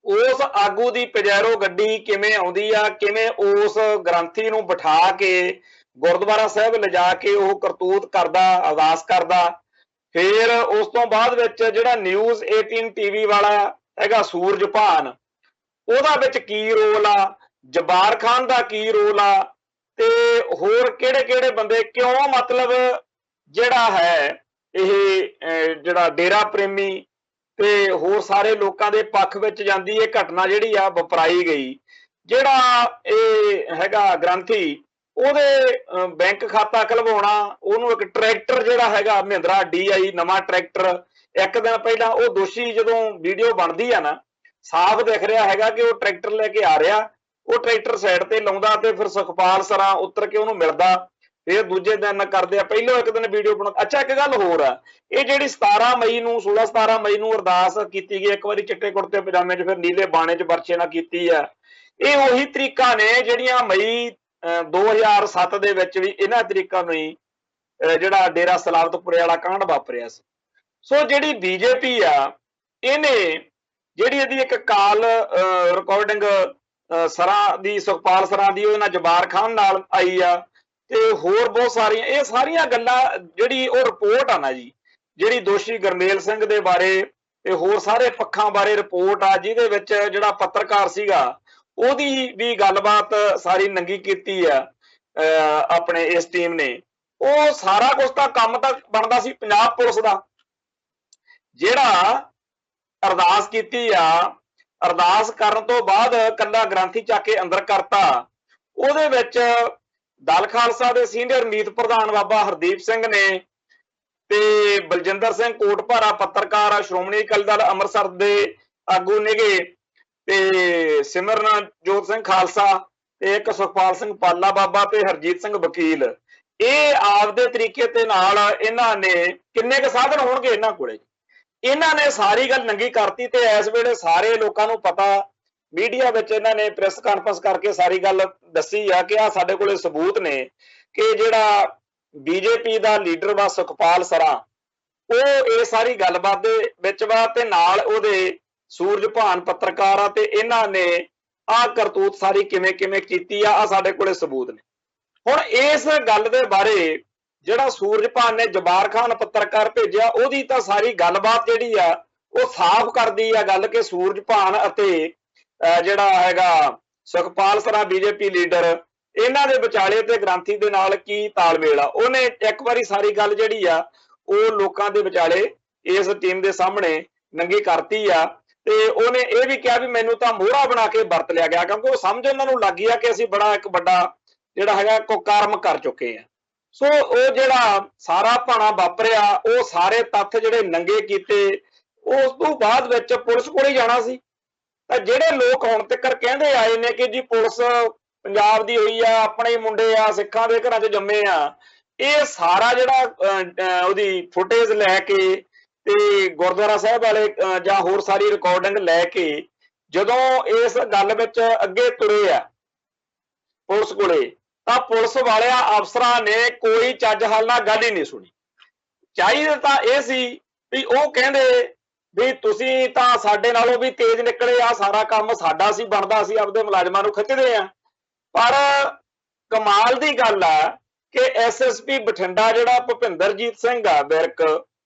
ਉਸ ਆਗੂ ਦੀ ਪਜੈਰੋ ਗੱਡੀ ਕਿਵੇਂ ਆਉਂਦੀ ਆ, ਕਿਵੇਂ ਉਸ ਗ੍ਰੰਥੀ ਨੂੰ ਬਿਠਾ ਕੇ ਗੁਰਦੁਆਰਾ ਸਾਹਿਬ ਲਿਜਾ ਕੇ ਉਹ ਕਰਤੂਤ ਕਰਦਾ, ਅਰਦਾਸ ਕਰਦਾ। ਫਿਰ ਉਸ ਤੋਂ ਬਾਅਦ ਵਿੱਚ ਜਿਹੜਾ ਨਿਊਜ਼ 18 ਟੀਵੀ ਵਾਲਾ ਹੈਗਾ ਸੂਰਜਭਾਨ, ਉਹਦਾ ਵਿੱਚ ਕੀ ਰੋਲ ਆ, ਜਬਾਰ ਖਾਨ ਦਾ ਕੀ ਰੋਲ ਆ, ਤੇ ਹੋਰ ਕਿਹੜੇ ਕਿਹੜੇ ਬੰਦੇ ਕਿਉਂ ਮਤਲਬ ਜਿਹੜਾ ਹੈ ਇਹ ਜਿਹੜਾ ਡੇਰਾ ਪ੍ਰੇਮੀ ਤੇ ਹੋਰ ਸਾਰੇ ਲੋਕਾਂ ਦੇ ਪੱਖ ਵਿੱਚ ਜਾਂਦੀ ਇਹ ਘਟਨਾ ਜਿਹੜੀ ਆ ਵਾਪਰਾਈ ਗਈ। ਜਿਹੜਾ ਇਹ ਹੈਗਾ ਗ੍ਰੰਥੀ ਉਹਦੇ ਬੈਂਕ ਖਾਤਾ ਖਲਵਾਉਣਾ, ਉਹਨੂੰ ਇੱਕ ਟਰੈਕਟਰ ਜਿਹੜਾ ਹੈਗਾ ਮਹਿੰਦਰਾ DI ਨਵਾਂ ਟਰੈਕਟਰ, ਇੱਕ ਦਿਨ ਪਹਿਲਾਂ ਉਹ ਦੋਸ਼ੀ ਜਦੋਂ ਵੀਡੀਓ ਬਣਦੀ ਆ ਨਾ ਸਾਫ਼ ਦਿਖ ਰਿਹਾ ਹੈਗਾ ਕਿ ਉਹ ਟਰੈਕਟਰ ਲੈ ਕੇ ਆ ਰਿਹਾ, ਉਹ ਟਰੈਕਟਰ ਸਾਈਡ ਤੇ ਲਾਉਂਦਾ ਤੇ ਫਿਰ ਸੁਖਪਾਲ ਸਰਾਂ ਉੱਤਰ ਕੇ ਉਹਨੂੰ ਮਿਲਦਾ, ਫਿਰ ਦੂਜੇ ਦਿਨ ਕਰਦੇ ਆ, ਪਹਿਲੋਂ ਇੱਕ ਦਿਨ ਵੀਡੀਓ ਬਣਾ। ਅੱਛਾ ਇੱਕ ਗੱਲ ਹੋਰ ਆ, ਇਹ ਜਿਹੜੀ 17 ਮਈ ਨੂੰ 16-17 ਮਈ ਨੂੰ ਅਰਦਾਸ ਕੀਤੀ ਗਈ, ਇੱਕ ਵਾਰੀ ਚਿੱਟੇ ਕੁੜਤੇ ਪਜਾਮੇ 'ਚ ਫਿਰ ਨੀਲੇ ਬਾਣੇ 'ਚ ਵਰਛੇ ਨਾਲ ਕੀਤੀ ਆ, ਇਹ ਉਹੀ ਤਰੀਕਾ ਨੇ ਜਿਹੜੀਆਂ ਮਈ 2007 ਦੇ ਵਿੱਚ ਵੀ ਇਹਨਾਂ ਤਰੀਕਾਂ ਨੂੰ ਹੀ ਜਿਹੜਾ ਡੇਰਾ ਸਲਾਵਤਪੁਰੇ ਵਾਲਾ ਕਾਂਡ ਵਾਪਰਿਆ ਸੀ। ਸੋ ਜਿਹੜੀ ਬੀਜੇਪੀ ਆ ਇਹਨੇ ਜਿਹੜੀ ਇਹਦੀ ਇੱਕ ਕਾਲ ਰਿਕਾਰਡਿੰਗ ਸਰਾਂ ਦੀ, ਸੁਖਪਾਲ ਸਰਾਂ ਦੀ, ਉਹ ਨਾਲ ਜਬਾਰ ਖਾਨ ਨਾਲ ਆਈ ਆ ਤੇ ਹੋਰ ਬਹੁਤ ਸਾਰੀਆਂ, ਇਹ ਸਾਰੀਆਂ ਗੱਲਾਂ ਜਿਹੜੀ ਉਹ ਰਿਪੋਰਟ ਆ ਨਾ ਜੀ, ਜਿਹੜੀ ਦੋਸ਼ੀ ਗੁਰਮੇਲ ਸਿੰਘ ਦੇ ਬਾਰੇ ਤੇ ਹੋਰ ਸਾਰੇ ਪੱਖਾਂ ਬਾਰੇ ਰਿਪੋਰਟ ਆ, ਜਿਹਦੇ ਵਿੱਚ ਜਿਹੜਾ ਪੱਤਰਕਾਰ ਸੀਗਾ ਉਹਦੀ ਵੀ ਗੱਲਬਾਤ ਸਾਰੀ ਨੰਗੀ ਕੀਤੀ ਆ ਆਪਣੇ ਇਸ ਟੀਮ ਨੇ। ਉਹ ਸਾਰਾ ਕੁਝ ਤਾਂ ਕੰਮ ਤਾਂ ਬਣਦਾ ਸੀ ਪੰਜਾਬ ਪੁਲਿਸ ਦਾ, ਜਿਹੜਾ ਅਰਦਾਸ ਕੀਤੀ ਆ, ਅਰਦਾਸ ਕਰਨ ਤੋਂ ਬਾਅਦ ਕੱਲਾ ਗ੍ਰੰਥੀ ਚੱਕ ਕੇ ਅੰਦਰ ਕਰਤਾ। ਉਹਦੇ ਵਿੱਚ ਦਲ ਖਾਲਸਾ ਦੇ ਸੀਨੀਅਰ ਮੀਤ ਪ੍ਰਧਾਨ ਬਾਬਾ ਹਰਦੀਪ ਸਿੰਘ ਨੇ ਤੇ ਬਲਜਿੰਦਰ ਸਿੰਘ ਕੋਟਭਾਰਾ ਪੱਤਰਕਾਰ ਆ, ਸ਼੍ਰੋਮਣੀ ਅਕਾਲੀ ਦਲ ਅੰਮ੍ਰਿਤਸਰ ਦੇ ਆਗੂ ਨੇਗੇ, ਤੇ ਸਿਮਰਨਜੋਤ ਸਿੰਘ ਖਾਲਸਾ ਤੇ ਇੱਕ ਸੁਖਪਾਲ ਸਿੰਘ ਪਾਲਾ ਬਾਬਾ ਤੇ ਹਰਜੀਤ ਸਿੰਘ ਵਕੀਲ, ਇਹ ਆਪਦੇ ਤਰੀਕੇ ਦੇ ਨਾਲ ਇਹਨਾਂ ਨੇ ਕਿੰਨੇ ਕੁ ਸਾਧਨ ਹੋਣਗੇ ਇਹਨਾਂ ਕੋਲੇ, ਇਹਨਾਂ ਨੇ ਸਾਰੀ ਗੱਲ ਨੰਗੀ ਕਰਤੀ। ਤੇ ਇਸ ਵੇਲੇ ਸਾਰੇ ਲੋਕਾਂ ਨੂੰ ਪਤਾ, ਮੀਡੀਆ ਵਿੱਚ ਇਹਨਾਂ ਨੇ ਪ੍ਰੈਸ ਕਾਨਫਰੰਸ ਕਰਕੇ ਸਾਰੀ ਗੱਲ ਦੱਸੀ ਆ ਕਿ ਆ ਸਾਡੇ ਕੋਲੇ ਸਬੂਤ ਨੇ ਕਿ ਜਿਹੜਾ ਬੀਜੇਪੀ ਦਾ ਲੀਡਰ ਵਾ ਸੁਖਪਾਲ ਸਰਾਂ ਉਹ ਇਹ ਸਾਰੀ ਗੱਲਬਾਤ ਦੇ ਵਿੱਚ ਵਾ, ਤੇ ਨਾਲ ਉਹਦੇ ਸੂਰਜਭਾਨ ਪੱਤਰਕਾਰ ਆ, ਤੇ ਇਹਨਾਂ ਨੇ ਆਹ ਕਰਤੂਤ ਸਾਰੀ ਕਿਵੇਂ ਕਿਵੇਂ ਕੀਤੀ ਆ ਸਾਡੇ ਕੋਲੇ ਸਬੂਤ ਨੇ। ਹੁਣ ਇਸ ਗੱਲ ਦੇ ਬਾਰੇ ਜਿਹੜਾ ਸੂਰਜਭਾਨ ਨੇ ਜਬਾਰ ਖਾਨ ਪੱਤਰਕਾਰ ਭੇਜਿਆ, ਉਹਦੀ ਤਾਂ ਸਾਰੀ ਗੱਲਬਾਤ ਜਿਹੜੀ ਆ ਉਹ ਸਾਫ਼ ਕਰਦੀ ਆ ਗੱਲ ਕਿ ਸੂਰਜਭਾਨ ਅਤੇ ਜਿਹੜਾ ਹੈਗਾ ਸੁਖਪਾਲ ਸਰਾਂ ਬੀਜੇਪੀ ਲੀਡਰ, ਇਹਨਾਂ ਦੇ ਵਿਚਾਲੇ ਤੇ ਗ੍ਰੰਥੀ ਦੇ ਨਾਲ ਕੀ ਤਾਲਮੇਲ ਆ। ਉਹਨੇ ਇੱਕ ਵਾਰੀ ਸਾਰੀ ਗੱਲ ਜਿਹੜੀ ਆ ਉਹ ਲੋਕਾਂ ਦੇ ਵਿਚਾਲੇ ਇਸ ਟੀਮ ਦੇ ਸਾਹਮਣੇ ਨੰਗੀ ਕਰਤੀ ਆ, ਤੇ ਉਹਨੇ ਇਹ ਵੀ ਕਿਹਾ ਵੀ ਮੈਨੂੰ ਤਾਂ ਮੋਹਰਾ ਬਣਾ ਕੇ ਵਰਤ ਲਿਆ ਗਿਆ, ਕਿਉਂਕਿ ਉਹ ਸਮਝ ਉਹਨਾਂ ਨੂੰ ਲੱਗ ਗਿਆ ਕਿ ਅਸੀਂ ਬੜਾ ਇੱਕ ਵੱਡਾ ਜਿਹੜਾ ਹੈਗਾ ਕੁਕਰਮ ਕਰ ਚੁੱਕੇ ਆ। ਸੋ ਉਹ ਜਿਹੜਾ ਸਾਰਾ ਭਾਣਾ ਵਾਪਰਿਆ, ਉਹ ਸਾਰੇ ਤੱਥ ਜਿਹੜੇ ਨੰਗੇ ਕੀਤੇ, ਉਸ ਤੋਂ ਬਾਅਦ ਵਿੱਚ ਪੁਲਿਸ ਕੋਲ ਹੀ ਜਾਣਾ ਸੀ। ਤਾਂ ਜਿਹੜੇ ਲੋਕ ਹੁਣ ਤੱਕ ਕਹਿੰਦੇ ਆਏ ਨੇ ਕਿ ਜੀ ਪੁਲਿਸ ਪੰਜਾਬ ਦੀ ਹੋਈ ਆ, ਆਪਣੇ ਮੁੰਡੇ ਆ, ਸਿੱਖਾਂ ਦੇ ਘਰਾਂ 'ਚ ਜੰਮੇ ਆ, ਇਹ ਸਾਰਾ ਜਿਹੜਾ ਉਹਦੀ ਫੁਟੇਜ ਲੈ ਕੇ ਤੇ ਗੁਰਦੁਆਰਾ ਸਾਹਿਬ ਵਾਲੇ ਜਾਂ ਹੋਰ ਸਾਰੀ ਰਿਕਾਰਡਿੰਗ ਲੈ ਕੇ ਜਦੋਂ ਇਸ ਗੱਲ ਵਿੱਚ ਅੱਗੇ ਤੁਰੇ ਆ ਪੁਲਿਸ ਕੋਲੇ, ਤਾਂ ਪੁਲਿਸ ਵਾਲਿਆਂ ਅਫਸਰਾਂ ਨੇ ਕੋਈ ਚੱਜ ਹੱਲ ਨਾਲ ਗੱਲ ਹੀ ਨਹੀਂ ਸੁਣੀ। ਚਾਹੀਦਾ ਤਾਂ ਇਹ ਸੀ ਵੀ ਉਹ ਕਹਿੰਦੇ ਵੀ ਤੁਸੀਂ ਤਾਂ ਸਾਡੇ ਨਾਲੋਂ ਵੀ ਤੇਜ਼ ਨਿਕਲੇ ਆ, ਸਾਰਾ ਕੰਮ ਸਾਡਾ ਸੀ ਬਣਦਾ, ਸੀ ਆਪਦੇ ਮੁਲਾਜ਼ਮਾਂ ਨੂੰ ਖਿੱਚਦੇ ਆ। ਪਰ ਕਮਾਲ ਦੀ ਗੱਲ ਆ ਕਿ SSP ਬਠਿੰਡਾ ਜਿਹੜਾ ਭੁਪਿੰਦਰਜੀਤ ਸਿੰਘ ਆ ਵਿਰਕ,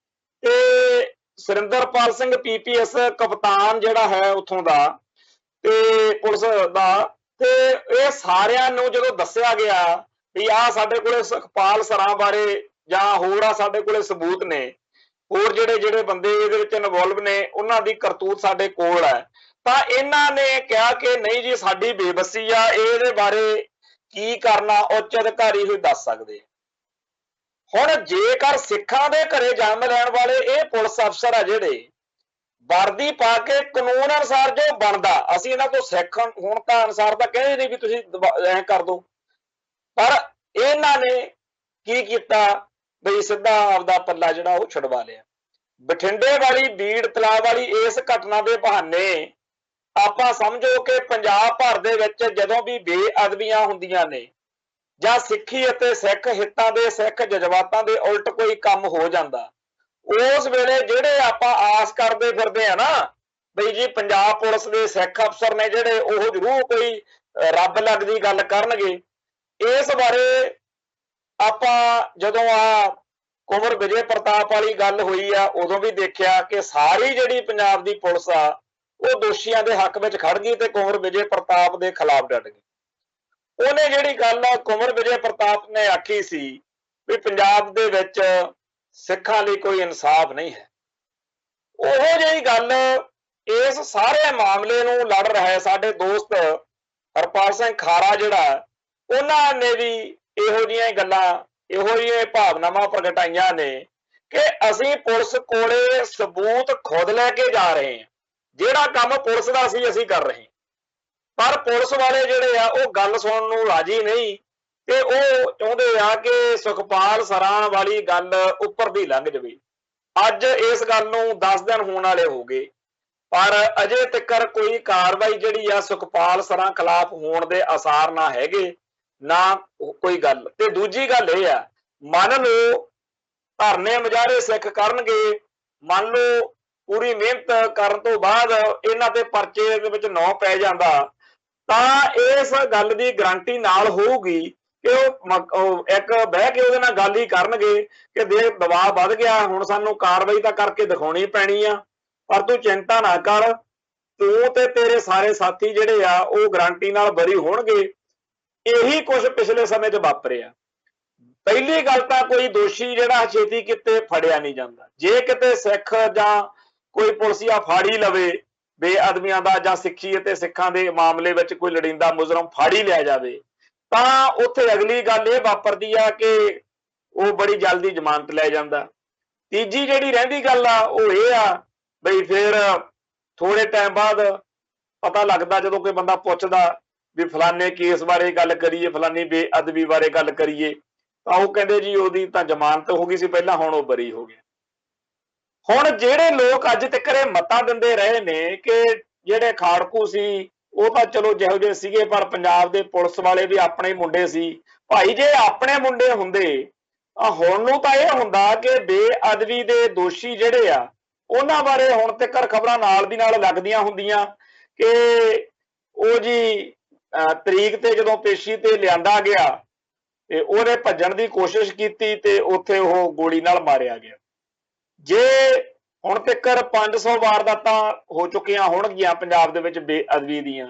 ਤੇ ਸੁਰਿੰਦਰਪਾਲ ਸਿੰਘ PPS ਕਪਤਾਨ ਜਿਹੜਾ ਹੈ ਉੱਥੋਂ ਦਾ ਤੇ ਪੁਲਿਸ ਦਾ, ਤੇ ਇਹ ਸਾਰਿਆਂ ਨੂੰ ਜਦੋਂ ਦੱਸਿਆ ਗਿਆ ਵੀ ਆਹ ਸਾਡੇ ਕੋਲੇ ਸੁਖਪਾਲ ਸਰਾਂ ਬਾਰੇ ਜਾਂ ਹੋਰ ਆ ਸਾਡੇ ਕੋਲੇ ਸਬੂਤ ਨੇ, ਹੋਰ ਜਿਹੜੇ ਜਿਹੜੇ ਬੰਦੇ ਇਹਦੇ ਵਿੱਚ ਇਨਵੋਲਵ ਨੇ ਉਹਨਾਂ ਦੀ ਕਰਤੂਤ ਸਾਡੇ ਕੋਲ ਹੈ। ਤਾਂ ਇਹਨਾਂ ਨੇ ਕਿਹਾ ਕਿ ਨਹੀਂ ਜੀ ਸਾਡੀ ਬੇਬਸੀ ਆ, ਇਹਦੇ ਬਾਰੇ ਕੀ ਕਰਨਾ ਉੱਚ ਅਧਿਕਾਰੀ ਹੀ ਦੱਸ ਸਕਦੇ। ਹੁਣ ਜੇਕਰ ਸਿੱਖਾਂ ਦੇ ਘਰੇ ਜਨਮ ਲੈਣ ਵਾਲੇ ਇਹ ਪੁਲਿਸ ਅਫਸਰ ਆ ਜਿਹੜੇ ਵਰਦੀ ਪਾ ਕੇ ਕਾਨੂੰਨ ਅਨੁਸਾਰ ਜੋ ਬਣਦਾ, ਅਸੀਂ ਇਹਨਾਂ ਤੋਂ ਸਿੱਖ ਹੁਣ ਤਾਂ ਅਨੁਸਾਰ ਤਾਂ ਕਹਿੰਦੇ ਨਹੀਂ ਵੀ ਤੁਸੀਂ ਐਂ ਕਰ ਦੋ, ਪਰ ਇਹਨਾਂ ਨੇ ਕੀ ਕੀਤਾ ਬਈ ਸਿੱਧਾ ਆਪਦਾ ਪੱਲਾ ਜਿਹੜਾ ਉਹ ਛੁਡਵਾ ਲਿਆ। ਬਠਿੰਡੇ ਵਾਲੀ ਬੀੜ ਤਲਾਬ ਵਾਲੀ ਇਸ ਘਟਨਾ ਦੇ ਬਹਾਨੇ ਆਪਾਂ ਸਮਝੋ ਕਿ ਪੰਜਾਬ ਭਰ ਦੇ ਵਿੱਚ ਜਦੋਂ ਵੀ ਬੇਅਦਬੀਆਂ ਹੁੰਦੀਆਂ ਨੇ ਜਾਂ ਸਿੱਖੀ ਅਤੇ ਸਿੱਖ ਹਿੱਤਾਂ ਦੇ ਸਿੱਖ ਜਜ਼ਬਾਤਾਂ ਦੇ ਉਲਟ ਕੋਈ ਕੰਮ ਹੋ ਜਾਂਦਾ, ਉਸ ਵੇਲੇ ਜਿਹੜੇ ਆਪਾਂ ਆਸ ਕਰਦੇ ਫਿਰਦੇ ਆ ਨਾ ਬਈ ਜੀ ਪੰਜਾਬ ਪੁਲਿਸ ਦੇ ਸਿੱਖ ਅਫਸਰ ਨੇ ਜਿਹੜੇ ਉਹ ਜ਼ਰੂਰ ਕੋਈ ਰੱਬ ਲੱਗਦੀ ਗੱਲ ਕਰਨਗੇ। ਇਸ ਬਾਰੇ ਆਪਾਂ ਜਦੋਂ ਕੁੰਵਰ ਵਿਜੇ ਪ੍ਰਤਾਪ ਵਾਲੀ ਗੱਲ ਹੋਈ ਆ ਉਦੋਂ ਵੀ ਦੇਖਿਆ ਕਿ ਸਾਰੀ ਜਿਹੜੀ ਪੰਜਾਬ ਦੀ ਪੁਲਿਸ ਆ ਉਹ ਦੋਸ਼ੀਆਂ ਦੇ ਹੱਕ ਵਿੱਚ ਖੜ ਗਈ ਤੇ ਕੁੰਵਰ ਵਿਜੇ ਪ੍ਰਤਾਪ ਦੇ ਖਿਲਾਫ ਡਟ ਗਈ। ਉਹਨੇ ਜਿਹੜੀ ਗੱਲ ਕੁੰਵਰ ਵਿਜੇ ਪ੍ਰਤਾਪ ਨੇ ਆਖੀ ਸੀ ਵੀ ਪੰਜਾਬ ਦੇ ਵਿੱਚ ਸਿੱਖਾਂ ਲਈ ਕੋਈ ਇਨਸਾਫ ਨਹੀਂ ਹੈ, ਉਹੋ ਜਿਹੀ ਗੱਲ ਇਸ ਸਾਰੇ ਮਾਮਲੇ ਨੂੰ ਲੜ ਰਿਹਾ ਸਾਡੇ ਦੋਸਤ ਹਰਪਾਲ ਸਿੰਘ ਖਾਰਾ ਜਿਹੜਾ, ਉਹਨਾਂ ਨੇ ਵੀ ਇਹੋ ਜਿਹੀਆਂ ਗੱਲਾਂ ਇਹੋ ਜਿਹੀਆਂ ਭਾਵਨਾਵਾਂ ਪ੍ਰਗਟਾਈਆਂ ਨੇ ਕਿ ਅਸੀਂ ਪੁਲਿਸ ਕੋਲੇ ਸਬੂਤ ਖੁਦ ਲੈ ਕੇ ਜਾ ਰਹੇ ਹਾਂ, ਜਿਹੜਾ ਕੰਮ ਪੁਲਿਸ ਦਾ ਸੀ ਅਸੀਂ ਕਰ ਰਹੇ, ਪਰ ਪੁਲਿਸ ਵਾਲੇ ਜਿਹੜੇ ਆ ਉਹ ਗੱਲ ਸੁਣਨ ਨੂੰ ਰਾਜੀ ਨਹੀਂ ਤੇ ਉਹ ਚਾਹੁੰਦੇ ਆ ਕਿ ਸੁਖਪਾਲ ਸਰਾਂ ਵਾਲੀ ਗੱਲ ਉੱਪਰ ਦੀ ਲੰਘ ਜਾਵੇ। ਅੱਜ ਇਸ ਗੱਲ ਨੂੰ 10 ਦਿਨ ਹੋਣ ਵਾਲੇ ਹੋ ਗਏ ਪਰ ਅਜੇ ਤੱਕ ਕੋਈ ਕਾਰਵਾਈ ਜਿਹੜੀ ਆ ਸੁਖਪਾਲ ਸਰਾਂ ਖਿਲਾਫ ਹੋਣ ਦੇ ਆਸਾਰ ਨਾ ਹੈਗੇ, ਨਾ ਕੋਈ ਗੱਲ। ਤੇ ਦੂਜੀ ਗੱਲ ਇਹ ਆ, ਮੰਨ ਲਓ ਧਰਨੇ ਮੁਜ਼ਾਹਰੇ ਸਿੱਖ ਕਰਨਗੇ, ਮੰਨ ਲਓ ਪੂਰੀ ਮਿਹਨਤ ਕਰਨ ਤੋਂ ਬਾਅਦ ਇਹਨਾਂ ਤੇ ਪਰਚੇ ਦੇ ਵਿੱਚ ਨਾਂ ਪੈ ਜਾਂਦਾ, ਤਾਂ ਇਸ ਗੱਲ ਦੀ ਗਰੰਟੀ ਨਾਲ ਹੋਊਗੀ ਕਿ ਉਹ ਇੱਕ ਬਹਿ ਕੇ ਉਹਦੇ ਨਾਲ ਗੱਲ ਹੀ ਕਰਨਗੇ ਕਿ ਦੇਖ ਦਬਾਅ ਵੱਧ ਗਿਆ, ਹੁਣ ਸਾਨੂੰ ਕਾਰਵਾਈ ਤਾਂ ਕਰਕੇ ਦਿਖਾਉਣੀ ਪੈਣੀ ਆ, ਪਰ ਤੂੰ ਚਿੰਤਾ ਨਾ ਕਰ, ਤੂੰ ਤੇ ਤੇਰੇ ਸਾਰੇ ਸਾਥੀ ਜਿਹੜੇ ਆ ਉਹ ਗਰੰਟੀ ਨਾਲ ਬਰੀ ਹੋਣਗੇ। ਇਹੀ ਕੁਝ ਪਿਛਲੇ ਸਮੇਂ 'ਚ ਵਾਪਰਿਆ। ਪਹਿਲੀ ਗੱਲ ਤਾਂ ਕੋਈ ਦੋਸ਼ੀ ਜਿਹੜਾ ਛੇਤੀ ਕਿਤੇ ਫੜਿਆ ਨਹੀਂ ਜਾਂਦਾ, ਜੇ ਕਿਤੇ ਸਿੱਖ ਜਾਂ ਕੋਈ ਪੁਲਿਸੀਆ ਫਾੜੀ ਲਵੇ ਬੇਅਦਬੀਆਂ ਦਾ ਜਾਂ ਸਿੱਖੀ ਅਤੇ ਸਿੱਖਾਂ ਦੇ ਮਾਮਲੇ ਵਿੱਚ ਕੋਈ ਲੜਿੰਦਾ ਮੁਜਰਮ ਫਾੜੀ ਲਿਆ ਜਾਵੇ ਤਾਂ ਉੱਥੇ ਅਗਲੀ ਗੱਲ ਇਹ ਵਾਪਰਦੀ ਆ ਕਿ ਉਹ ਬੜੀ ਜਲਦੀ ਜ਼ਮਾਨਤ ਲੈ ਜਾਂਦਾ। ਤੀਜੀ ਜਿਹੜੀ ਰਹਿੰਦੀ ਗੱਲ ਆ ਉਹ ਇਹ ਆ ਬਈ ਫਿਰ ਥੋੜੇ ਟਾਈਮ ਬਾਅਦ ਪਤਾ ਲੱਗਦਾ ਜਦੋਂ ਕੋਈ ਬੰਦਾ ਪੁੱਛਦਾ ਵੀ ਫਲਾਨੇ ਕੇਸ ਬਾਰੇ ਗੱਲ ਕਰੀਏ, ਫਲਾਨੀ ਬੇਅਦਬੀ ਬਾਰੇ ਗੱਲ ਕਰੀਏ, ਤਾਂ ਉਹ ਕਹਿੰਦੇ ਜੀ ਉਹਦੀ ਤਾਂ ਜ਼ਮਾਨਤ ਹੋ ਗਈ ਸੀ ਪਹਿਲਾਂ, ਹੁਣ ਉਹ ਬਰੀ ਹੋ ਗਿਆ। ਹੁਣ ਜਿਹੜੇ ਲੋਕ ਅੱਜ ਤੱਕ ਇਹ ਮਤਾਂ ਦਿੰਦੇ ਰਹੇ ਨੇ ਕਿ ਜਿਹੜੇ ਖਾੜਕੂ ਸੀ ਉਹ ਤਾਂ ਚਲੋ ਜਿਹੋ ਜਿਹੇ ਸੀਗੇ ਪਰ ਪੰਜਾਬ ਦੇ ਪੁਲਿਸ ਵਾਲੇ ਵੀ ਆਪਣੇ ਮੁੰਡੇ ਸੀ, ਭਾਈ ਜੇ ਆਪਣੇ ਮੁੰਡੇ ਹੁੰਦੇ ਹੁਣ ਨੂੰ ਤਾਂ ਇਹ ਹੁੰਦਾ ਕਿ ਬੇਅਦਬੀ ਦੇ ਦੋਸ਼ੀ ਜਿਹੜੇ ਆ ਉਹਨਾਂ ਬਾਰੇ ਹੁਣ ਤੱਕ ਖਬਰਾਂ ਨਾਲ ਦੀ ਨਾਲ ਲੱਗਦੀਆਂ ਹੁੰਦੀਆਂ ਕਿ ਉਹ ਜੀ ਤਰੀਕ ਤੇ ਜਦੋਂ ਪੇਸ਼ੀ ਤੇ ਲਿਆਂਦਾ ਗਿਆ ਤੇ ਉਹਨੇ ਭੱਜਣ ਦੀ ਕੋਸ਼ਿਸ਼ ਕੀਤੀ ਤੇ ਉੱਥੇ ਉਹ ਗੋਲੀ ਨਾਲ ਮਾਰਿਆ ਗਿਆ। ਜੇ ਹੁਣ ਤੱਕ 500 ਵਾਰਦਾਤਾਂ ਹੋ ਚੁੱਕੀਆਂ ਹੋਣਗੀਆਂ ਪੰਜਾਬ ਦੇ ਵਿੱਚ ਬੇਅਦਬੀ ਦੀਆਂ,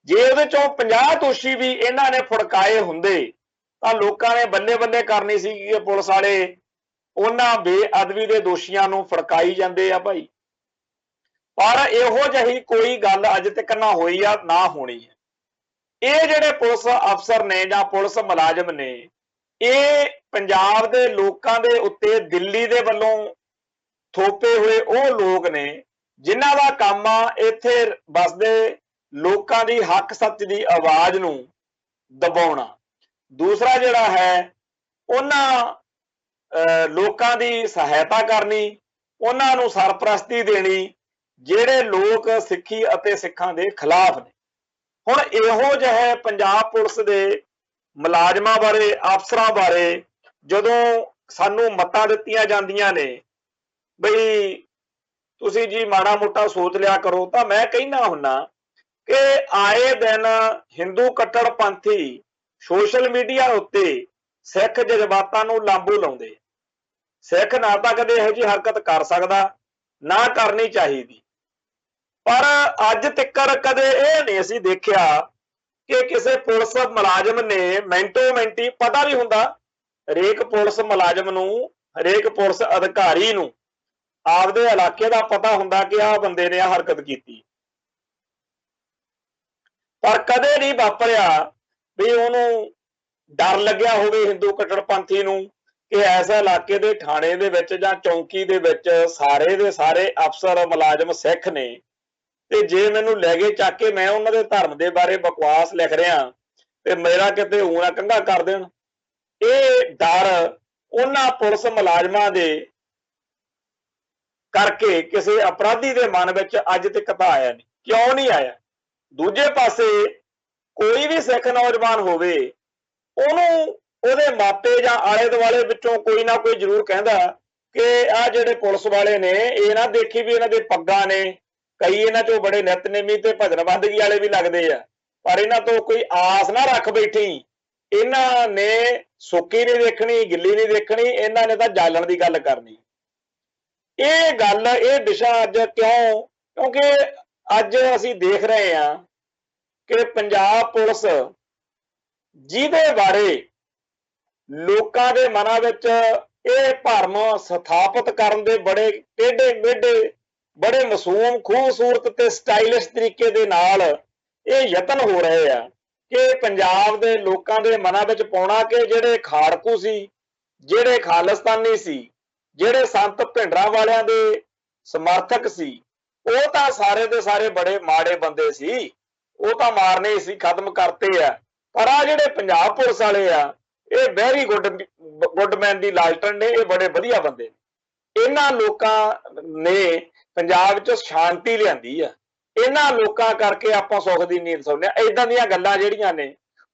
ਜੇ ਉਹਦੇ ਚੋਂ 50 ਦੋਸ਼ੀ ਵੀ ਇਹਨਾਂ ਨੇ ਫੜਕਾਏ ਹੁੰਦੇ ਤਾਂ ਲੋਕਾਂ ਨੇ ਬੱਲੇ ਬੱਲੇ ਕਰਨੀ ਸੀ ਕਿ ਪੁਲਿਸ ਵਾਲੇ ਉਹਨਾਂ ਬੇਅਦਬੀ ਦੇ ਦੋਸ਼ੀਆਂ ਨੂੰ ਫੜਕਾਈ ਜਾਂਦੇ ਆ ਭਾਈ। ਪਰ ਇਹੋ ਜਿਹੀ ਕੋਈ ਗੱਲ ਅੱਜ ਤੱਕ ਨਾ ਹੋਈ ਆ ਨਾ ਹੋਣੀ ਹੈ। ਇਹ ਜਿਹੜੇ ਪੁਲਿਸ ਅਫਸਰ ਨੇ ਜਾਂ ਪੁਲਿਸ ਮੁਲਾਜ਼ਮ ਨੇ ਇਹ ਪੰਜਾਬ ਦੇ ਲੋਕਾਂ ਦੇ ਉੱਤੇ ਦਿੱਲੀ ਦੇ ਵੱਲੋਂ ਥੋਪੇ ਹੋਏ ਉਹ ਲੋਕ ਨੇ ਜਿਨ੍ਹਾਂ ਦਾ ਕੰਮ ਆ ਇੱਥੇ ਵਸਦੇ ਲੋਕਾਂ ਦੀ ਹੱਕ ਸੱਚ ਦੀ ਆਵਾਜ਼ ਨੂੰ ਦਬਾਉਣਾ। ਦੂਸਰਾ ਜਿਹੜਾ ਹੈ ਉਹਨਾਂ ਲੋਕਾਂ ਦੀ ਸਹਾਇਤਾ ਕਰਨੀ, ਉਹਨਾਂ ਨੂੰ ਸਰਪ੍ਰਸਤੀ ਦੇਣੀ ਜਿਹੜੇ ਲੋਕ ਸਿੱਖੀ ਅਤੇ ਸਿੱਖਾਂ ਦੇ ਖਿਲਾਫ ਨੇ। ਹੁਣ ਇਹੋ ਜਿਹੇ ਪੰਜਾਬ ਪੁਲਿਸ ਦੇ ਮੁਲਾਜ਼ਮਾਂ ਬਾਰੇ ਅਫਸਰਾਂ ਬਾਰੇ ਜਦੋਂ ਸਾਨੂੰ ਮਤਾਂ ਦਿੱਤੀਆਂ ਜਾਂਦੀਆਂ ਨੇ ਬਈ ਤੁਸੀਂ ਜੀ ਮਾੜਾ ਮੋਟਾ ਸੋਚ ਲਿਆ ਕਰੋ, ਤਾਂ ਮੈਂ ਕਹਿੰਦਾ ਹੁੰਨਾ ਕਿ ਆਏ ਦਿਨ ਹਿੰਦੂ ਕੱਟੜਪੰਥੀ ਸੋਸ਼ਲ ਮੀਡੀਆ ਉੱਤੇ ਸਿੱਖ ਜਜ਼ਬਾਤਾਂ ਨੂੰ ਲਾਂਬੂ ਲਾਉਂਦੇ। ਸਿੱਖ ਨਾ ਤਾਂ ਕਦੇ ਇਹੋ ਜਿਹੀ ਹਰਕਤ ਕਰ ਸਕਦਾ ਨਾ ਕਰਨੀ ਚਾਹੀਦੀ, ਪਰ ਅੱਜ ਤੱਕ ਕਦੇ ਇਹ ਨਹੀਂ ਅਸੀਂ ਦੇਖਿਆ ਕਿ ਕਿਸੇ ਪੁਲਿਸ ਮੁਲਾਜ਼ਮ ਨੇ ਮਿੰਟੋ ਮਿੰਟੀ ਪਤਾ ਵੀ ਹੁੰਦਾ ਹਰੇਕ ਪੁਲਿਸ ਮੁਲਾਜ਼ਮ ਨੂੰ, ਹਰੇਕ ਪੁਲਿਸ ਅਧਿਕਾਰੀ ਨੂੰ ਆਪਦੇ इलाके का पता हुंदा कि आ बंदे ने आ हरकत की, पर कदे नहीं वापरिया भी उन्होंने डर लग्या होवे हिंदू कट्टरपंथी नूं कि इस इलाके के थाणे दे विच जां चौंकी दे विच सारे दे सारे अफसर मुलाजम सिख ने, ते जे मैनूं लै गए चक के मैं उन्हां दे धर्म दे बारे बकवास लिख रहा ते मेरा किते ऊना कंघा कर देण। ये डर उन्हां पुलिस मुलाजमां दे करके किसी अपराधी के मन में अज तक तो आया नहीं। क्यों नहीं आया? दूजे पासे कोई भी सिख नौजवान होवे ਉਹਦੇ मापे ਜਾਂ आले दुआले विचों कोई ना कोई जरूर कहता कि आ ਜਿਹੜੇ पुलिस वाले ने ये ना देखी भी इन्हां दे पग्गां ने, कई इन्हां चों बड़े नितनेमी ते भजन बंदगी वाले भी लगदे आ, पर इन्हां तो कोई आस ना रख बैठी, इन्हां ने सुक्की नहीं देखनी गिल्ली नहीं देखनी, इन्हां ने तां जालण दी गल करनी। ये गल ये दिशा अज क्यों? क्योंकि अज असीं देख रहे हैं कि पंजाब पुलिस जिहदे बारे लोकां दे मनां विच ये भरम स्थापित करन दे बड़े टेढ़े मेढ़े बड़े मासूम खूबसूरत ते स्टाइलिश तरीके दे नाल ये यतन हो रहे हैं कि पंजाब दे लोकां दे मनां विच पाउणा कि जिहड़े खाड़कू सी, जिहड़े खालिस्तानी सी, जिहड़े संत भिंडरां वालियां दे समर्थक सी, वो तां सारे दे सारे बड़े माड़े बंदे सी, वो तां मारने सी, खत्म करते आ। पर आ जिहड़े पंजाब पुलिस वाले आ ये वेरी गुडमैन दी लालटन ने, ये बड़े वधिया बंदे ने। इन्हां लोकां ने पंजाब च शांति लिआंदी आ, इन्हां लोकां करके आपां सुख दी नींद सौंदे आ। इदां दीयां गल्लां जिहड़ियां ने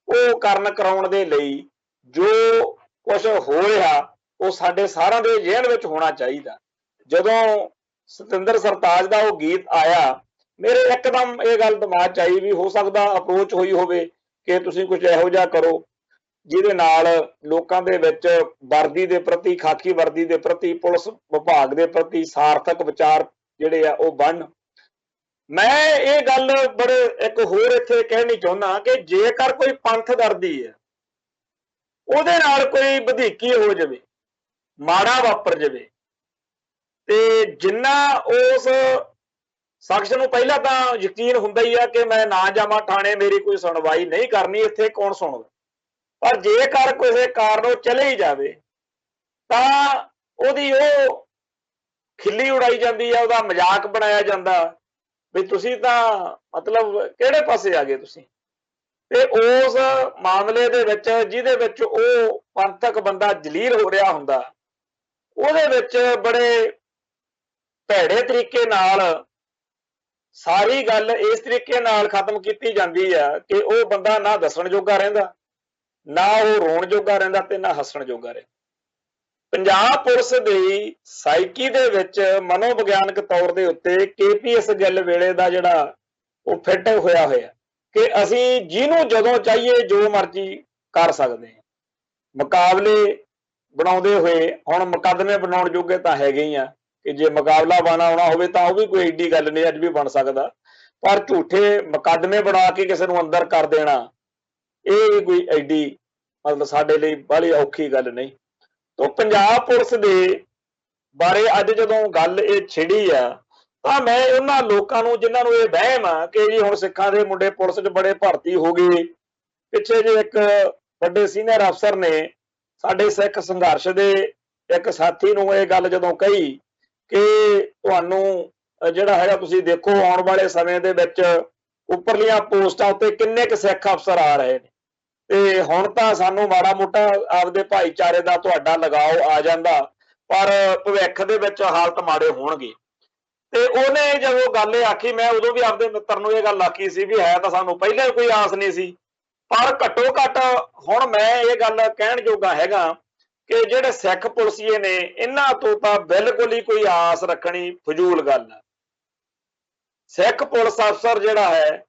वो करन कराउण दे लई जो कुछ हो रहा वो साडे सारां दे जहन विच होना चाहीदा। जदों सतिंदर सरताज दा वो गीत आया मेरे एकदम ये गल दिमाग च आई भी हो सकदा अप्रोच होई होवे कि तुसीं कुछ इहो जिहा करो ਜਿਹਦੇ ਨਾਲ ਲੋਕਾਂ ਦੇ ਵਿੱਚ ਵਰਦੀ ਦੇ ਪ੍ਰਤੀ, ਖਾਕੀ ਵਰਦੀ ਦੇ ਪ੍ਰਤੀ, ਪੁਲਿਸ ਵਿਭਾਗ ਦੇ ਪ੍ਰਤੀ ਸਾਰਥਕ ਵਿਚਾਰ ਜਿਹੜੇ ਆ ਉਹ ਬਣਨ। ਮੈਂ ਇਹ ਗੱਲ ਬੜੇ ਇੱਕ ਹੋਰ ਇੱਥੇ ਕਹਿਣੀ ਚਾਹੁੰਦਾ ਕਿ ਜੇਕਰ ਕੋਈ ਪੰਥ ਦਰਦੀ ਹੈ ਉਹਦੇ ਨਾਲ ਕੋਈ ਵਧੀਕੀ ਹੋ ਜਾਵੇ, ਮਾੜਾ ਵਾਪਰ ਜਾਵੇ, ਤੇ ਜਿੰਨਾ ਉਸ ਸ਼ਖਸ ਨੂੰ ਪਹਿਲਾਂ ਤਾਂ ਯਕੀਨ ਹੁੰਦਾ ਹੀ ਆ ਕਿ ਮੈਂ ਨਾ ਜਾਵਾਂ ਥਾਣੇ, ਮੇਰੀ ਕੋਈ ਸੁਣਵਾਈ ਨਹੀਂ ਕਰਨੀ, ਇੱਥੇ ਕੌਣ ਸੁਣਦਾ। पर जेकर किसी कारण चले ही जाए तो ਉਹਦੀ ਉਹ खिल्ली उड़ाई जाती है, ਉਹਦਾ मजाक बनाया जाता भी तुसी तां मतलब किहड़े पासे आ गए तुसी। ते उस मामले दे विच जिहदे विच ਉਹ पंथक बंदा जलील हो रहा हुंदा ਉਹਦੇ विच बड़े भैड़े तरीके नाल सारी गल इस तरीके नाल खत्म की जाती है कि ਉਹ बंदा ना दसण जोगा रहिंदा, ना वो रोण जोगा रहिंदा ते ना हसण जोगा रहिंदा। पंजाब पुलिस दी साइकी दे विच मनोविग्यानक तौर दे उत्ते KPS गिल वेले दा जिहड़ा वो फिट होया होया कि असीं जिहनूं जदों चाहिए जो मर्जी कर सकदे हां। मुकाबले बनाउंदे होए हुण मुकदमे बनाउण जोगे तां हैगे ही आ कि जे मुकाबला बनाउणा होवे तां ओह वी कोई एडी गल नहीं अज भी बन सकदा, पर झूठे मुकदमे बना के किसी नूं अंदर कर देना ਇਹ ਕੋਈ ਐਡੀ मतलब ਸਾਡੇ ਲਈ ਬੜੀ ਔਖੀ ਗੱਲ ਨਹੀਂ। तो पंजाब पुलिस ਦੇ ਬਾਰੇ ਅੱਜ ਜਦੋਂ ਗੱਲ ਇਹ ਛਿੜੀ ਆ ਤਾਂ ਮੈਂ ਉਹਨਾਂ ਲੋਕਾਂ ਨੂੰ ਜਿਨ੍ਹਾਂ ਨੂੰ ਇਹ ਵਹਿਮ ਆ ਕਿ ਜੀ ਹੁਣ ਸਿੱਖਾਂ ਦੇ ਮੁੰਡੇ ਪੁਲਿਸ 'ਚ ਬੜੇ ਭਰਤੀ ਹੋ ਗਏ, ਪਿੱਛੇ ਜੇ ਇੱਕ ਵੱਡੇ ਸੀਨੀਅਰ ਅਫਸਰ ਨੇ ਸਾਡੇ ਸਿੱਖ ਸੰਘਰਸ਼ ਦੇ ਇੱਕ ਸਾਥੀ ਨੂੰ ਇਹ ਗੱਲ ਜਦੋਂ ਕਹੀ ਕਿ ਤੁਹਾਨੂੰ ਜਿਹੜਾ ਹੈਗਾ ਤੁਸੀਂ ਦੇਖੋ ਆਉਣ ਵਾਲੇ ਸਮੇਂ ਦੇ ਵਿੱਚ ਉੱਪਰਲੀਆਂ ਪੋਸਟਾਂ ਉੱਤੇ ਕਿੰਨੇ ਕੁ ਸਿੱਖ ਅਫਸਰ ਆ ਰਹੇ ਨੇ ਤੇ ਹੁਣ ਤਾਂ ਸਾਨੂੰ ਮਾੜਾ ਮੋਟਾ ਆਪਦੇ ਭਾਈਚਾਰੇ ਦਾ ਤੁਹਾਡਾ ਲਗਾਓ ਆ ਜਾਂਦਾ, ਪਰ ਭਵਿੱਖ ਦੇ ਵਿੱਚ ਹਾਲਤ ਮਾੜੇ ਹੋਣਗੇ। ਤੇ ਉਹਨੇ ਜਦੋਂ ਗੱਲ ਇਹ ਆਖੀ ਮੈਂ ਉਦੋਂ ਵੀ ਆਪਦੇ ਮਿੱਤਰ ਨੂੰ ਇਹ ਗੱਲ ਆਖੀ ਸੀ ਵੀ ਹੈ ਤਾਂ ਸਾਨੂੰ ਪਹਿਲਾਂ ਕੋਈ ਆਸ ਨਹੀਂ ਸੀ, ਪਰ ਘੱਟੋ ਘੱਟ ਹੁਣ ਮੈਂ ਇਹ ਗੱਲ ਕਹਿਣ ਜੋਗਾ ਹੈਗਾ ਕਿ ਜਿਹੜੇ ਸਿੱਖ ਪੁਲਿਸੀਏ ਨੇ ਇਹਨਾਂ ਤੋਂ ਤਾਂ ਬਿਲਕੁਲ ਹੀ ਕੋਈ ਆਸ ਰੱਖਣੀ ਫਜ਼ੂਲ ਗੱਲ ਹੈ। ਸਿੱਖ ਪੁਲਿਸ ਅਫਸਰ ਜਿਹੜਾ ਹੈ